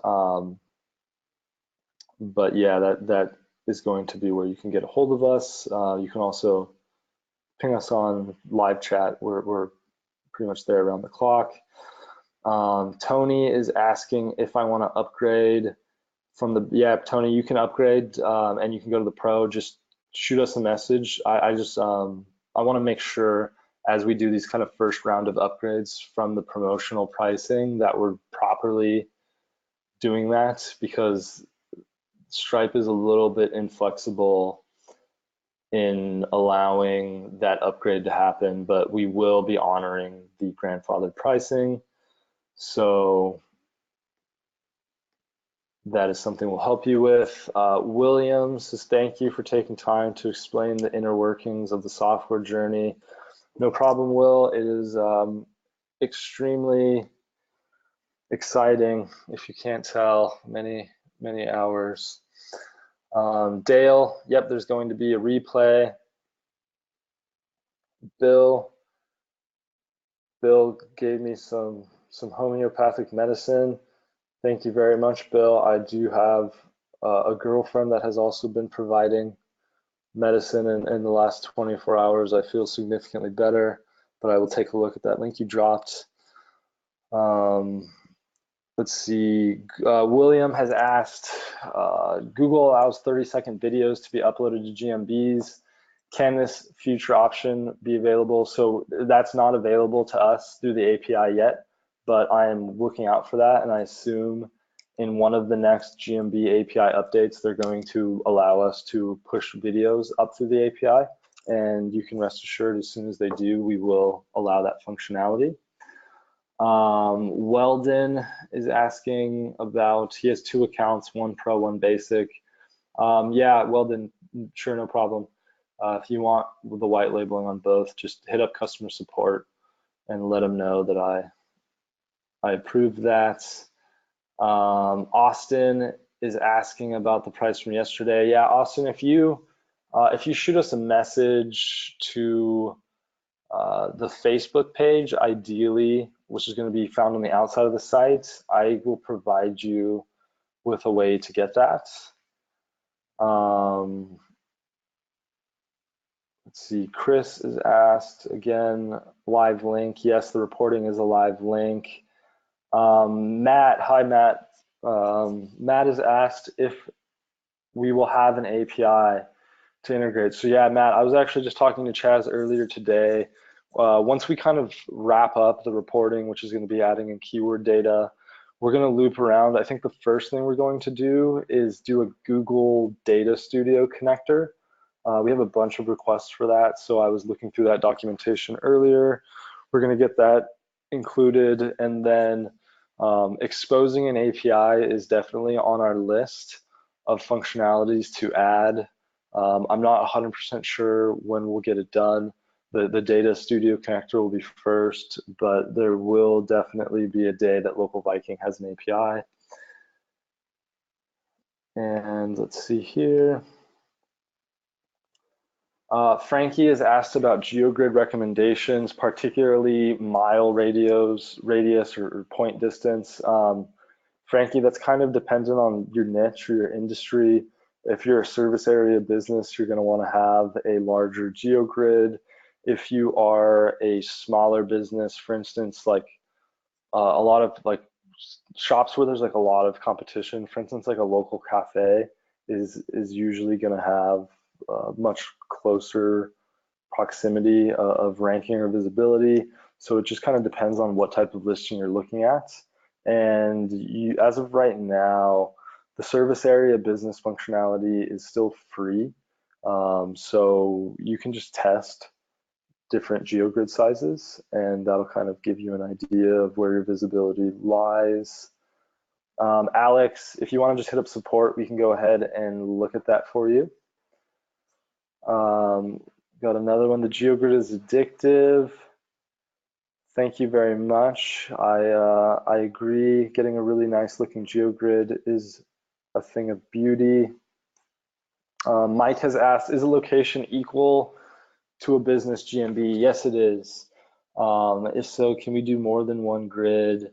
But yeah, that is going to be where you can get a hold of us. You can also ping us on live chat. We're pretty much there around the clock. Tony is asking if I want to upgrade from the, yeah, Tony, you can upgrade, and you can go to the pro. Just shoot us a message. I want to make sure as we do these kind of first round of upgrades from the promotional pricing that we're properly doing that, because Stripe is a little bit inflexible in allowing that upgrade to happen, but we will be honoring the grandfathered pricing. So that is something we'll help you with. William says, thank you for taking time to explain the inner workings of the software journey. No problem, Will. It is extremely exciting, if you can't tell, many hours. Dale, yep, there's going to be a replay. Bill gave me some homeopathic medicine. Thank you very much, Bill. I do have a girlfriend that has also been providing medicine in the last 24 hours. I feel significantly better, but I will take a look at that link you dropped. Let's see, William has asked, Google allows 30-second videos to be uploaded to GMBs. Can this future option be available? So that's not available to us through the API yet, but I am looking out for that, and I assume in one of the next GMB API updates, they're going to allow us to push videos up through the API, and you can rest assured as soon as they do, we will allow that functionality. Weldon is asking about, he has 2 accounts, one pro, one basic. Yeah, Weldon, sure, no problem. If you want the white labeling on both, just hit up customer support and let them know that I approve that. Austin is asking about the price from yesterday. Yeah, Austin, if you shoot us a message to the Facebook page, ideally, which is going to be found on the outside of the site, I will provide you with a way to get that. Let's see, Chris is asked, again, live link. Yes, the reporting is a live link. Matt, hi Matt. Matt has asked if we will have an API to integrate. So yeah, Matt, I was actually just talking to Chaz earlier today. Once we kind of wrap up the reporting, which is going to be adding in keyword data, we're going to loop around. I think the first thing we're going to do is do a Google Data Studio connector. We have a bunch of requests for that, so I was looking through that documentation earlier. We're going to get that included, and then exposing an API is definitely on our list of functionalities to add. I'm not 100% sure when we'll get it done. The Data Studio connector will be first, but there will definitely be a day that Local Viking has an API. And let's see here. Frankie has asked about GeoGrid recommendations, particularly mile radius or point distance. Frankie, that's kind of dependent on your niche or your industry. If you're a service area business, you're going to want to have a larger GeoGrid. If you are a smaller business, for instance, like a lot of like shops where there's like a lot of competition, for instance, like a local cafe is usually going to have much closer proximity of ranking or visibility. So it just kind of depends on what type of listing you're looking at. And you, as of right now, the service area business functionality is still free. So you can just test different GeoGrid sizes, and that'll kind of give you an idea of where your visibility lies. Alex, if you want to just hit up support, we can go ahead and look at that for you. Got another one. The GeoGrid is addictive. Thank you very much. I agree. Getting a really nice looking GeoGrid is a thing of beauty. Mike has asked, is a location equal to a business GMB? Yes, it is. If so, can we do more than one grid?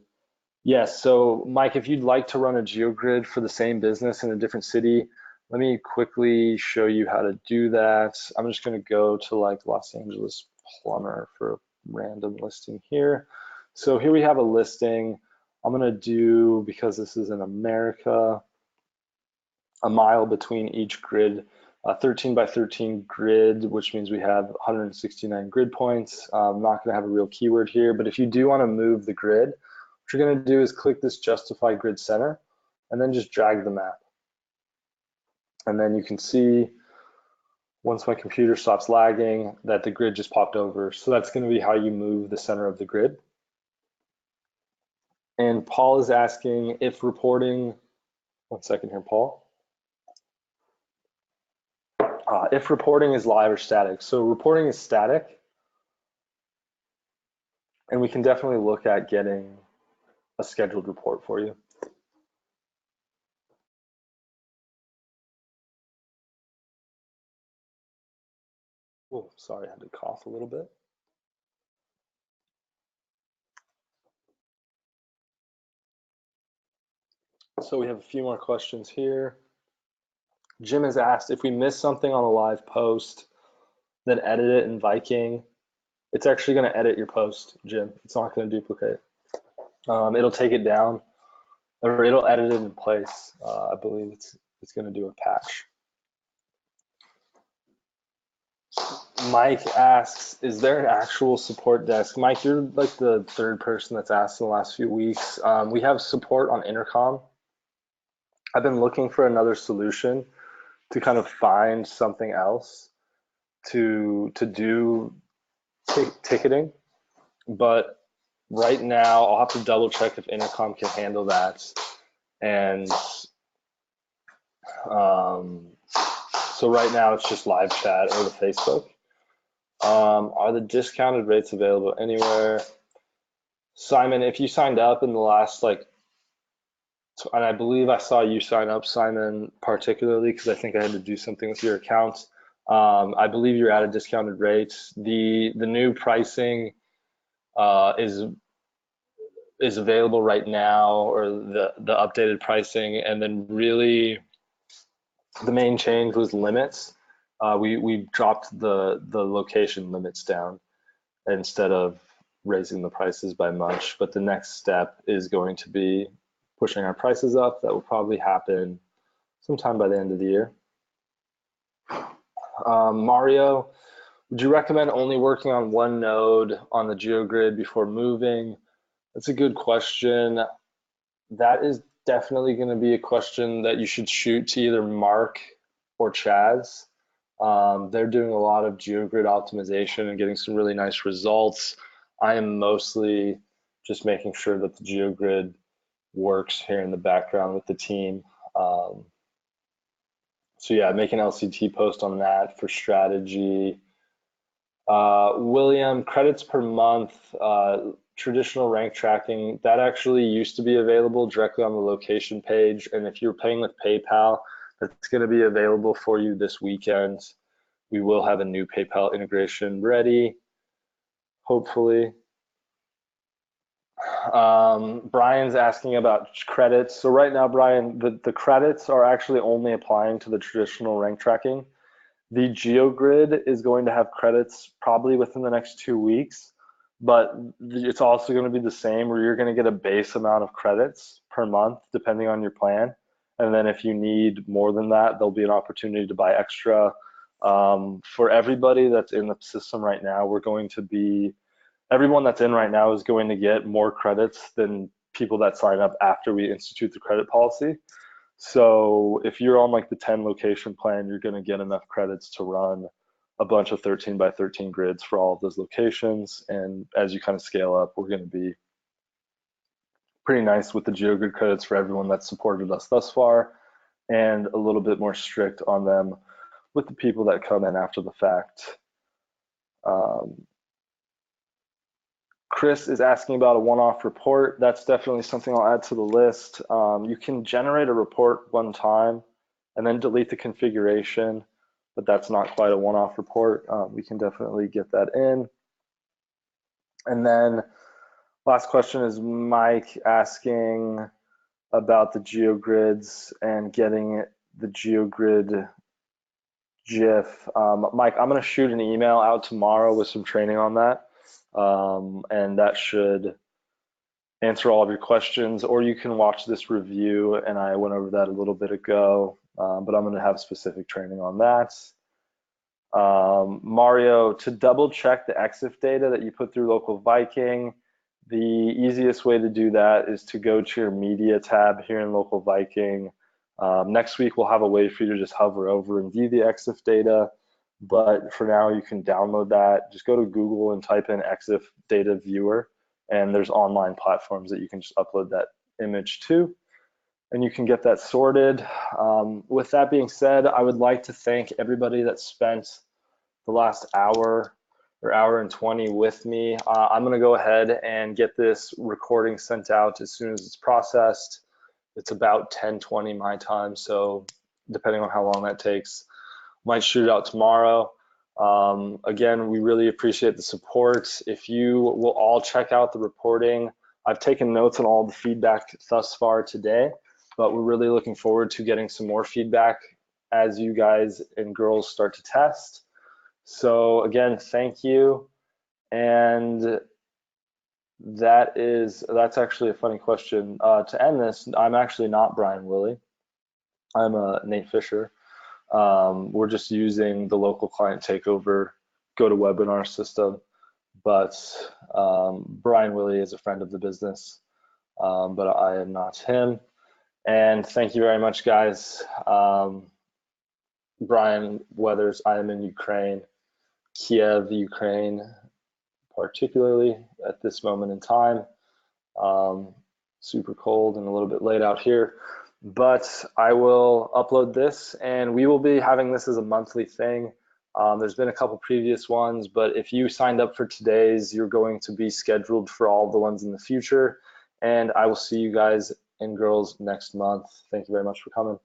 Yes, so Mike, if you'd like to run a GeoGrid for the same business in a different city, let me quickly show you how to do that. I'm just gonna go to like Los Angeles plumber for a random listing here. So here we have a listing. I'm gonna do, because this is in America, a mile between each grid, 13 by 13 grid, which means we have 169 grid points. I'm not gonna have a real keyword here, but if you do wanna move the grid, what you're gonna do is click this justify grid center and then just drag the map. And then you can see, once my computer stops lagging, that the grid just popped over. So that's gonna be how you move the center of the grid. And Paul is asking if reporting One second here, Paul. If reporting is live or static. So reporting is static, and we can definitely look at getting a scheduled report for you. Oh, sorry, I had to cough a little bit. So we have a few more questions here. Jim has asked if we miss something on a live post, then edit it in Viking. It's actually going to edit your post, Jim. It's not going to duplicate. It'll take it down, or it'll edit it in place. I believe it's going to do a patch. Mike asks, is there an actual support desk? Mike, you're like the third person that's asked in the last few weeks. We have support on intercom. I've been looking for another solution to kind of find something else to do ticketing, but right now I'll have to double check if intercom can handle that. And so right now it's just live chat or the Facebook. Are the discounted rates available anywhere? Simon, if you signed up in the last and I believe I saw you sign up, Simon, particularly because I think I had to do something with your account. I believe you're at a discounted rate. The new pricing is available right now, or the updated pricing, and then really the main change was limits. We dropped the location limits down instead of raising the prices by much, but the next step is going to be pushing our prices up. That will probably happen sometime by the end of the year. Mario, would you recommend only working on one node on the GeoGrid before moving? That's a good question. That is definitely going to be a question that you should shoot to either Mark or Chaz. They're doing a lot of GeoGrid optimization and getting some really nice results. I am mostly just making sure that the GeoGrid works here in the background with the team. So yeah, make an LCT post on that for strategy. William, credits per month, traditional rank tracking, that actually used to be available directly on the location page. And if you're paying with PayPal, that's going to be available for you this weekend. We will have a new PayPal integration ready, hopefully. Brian's asking about credits. So right now, Brian, the credits are actually only applying to the traditional rank tracking. The GeoGrid is going to have credits probably within the next 2 weeks, but it's also going to be the same where you're going to get a base amount of credits per month depending on your plan. And then if you need more than that, there'll be an opportunity to buy extra. For everybody that's in the system right now, everyone that's in right now is going to get more credits than people that sign up after we institute the credit policy. So if you're on like the 10 location plan, you're going to get enough credits to run a bunch of 13 by 13 grids for all of those locations. And as you kind of scale up, we're going to be pretty nice with the GeoGrid credits for everyone that's supported us thus far, and a little bit more strict on them with the people that come in after the fact. Chris is asking about a one-off report. That's definitely something I'll add to the list. You can generate a report one time and then delete the configuration, but that's not quite a one-off report. We can definitely get that in. And then last question is Mike asking about the GeoGrids and getting the GeoGrid GIF. Mike, I'm going to shoot an email out tomorrow with some training on that. And that should answer all of your questions, or you can watch this review, and I went over that a little bit ago, but I'm going to have specific training on that. Mario, to double check the EXIF data that you put through local Viking, the easiest way to do that is to go to your media tab here in local Viking. Next week we'll have a way for you to just hover over and view the EXIF data. But for now, you can download that. Just go to Google and type in EXIF data viewer, and there's online platforms that you can just upload that image to. and you can get that sorted. With that being said, I would like to thank everybody that spent the last hour or hour and 20 with me. I'm going to go ahead and get this recording sent out as soon as it's processed. It's about 10:20 my time, so depending on how long that takes, might shoot it out tomorrow. Again, we really appreciate the support. If you will all check out the reporting, I've taken notes on all the feedback thus far today, but we're really looking forward to getting some more feedback as you guys and girls start to test. So again, thank you. And that's actually a funny question. To end this, I'm actually not Brian Willie. I'm Nate Fisher. We're just using the local client takeover GoToWebinar system, but Brian Willie is a friend of the business, but I am not him. And thank you very much, guys. Brian Weathers, I am in Ukraine, Kiev, Ukraine, particularly at this moment in time. Super cold and a little bit late out here, but I will upload this, and we will be having this as a monthly thing. There's been a couple previous ones, but if you signed up for today's, you're going to be scheduled for all the ones in the future, and I will see you guys and girls next month. Thank you very much for coming.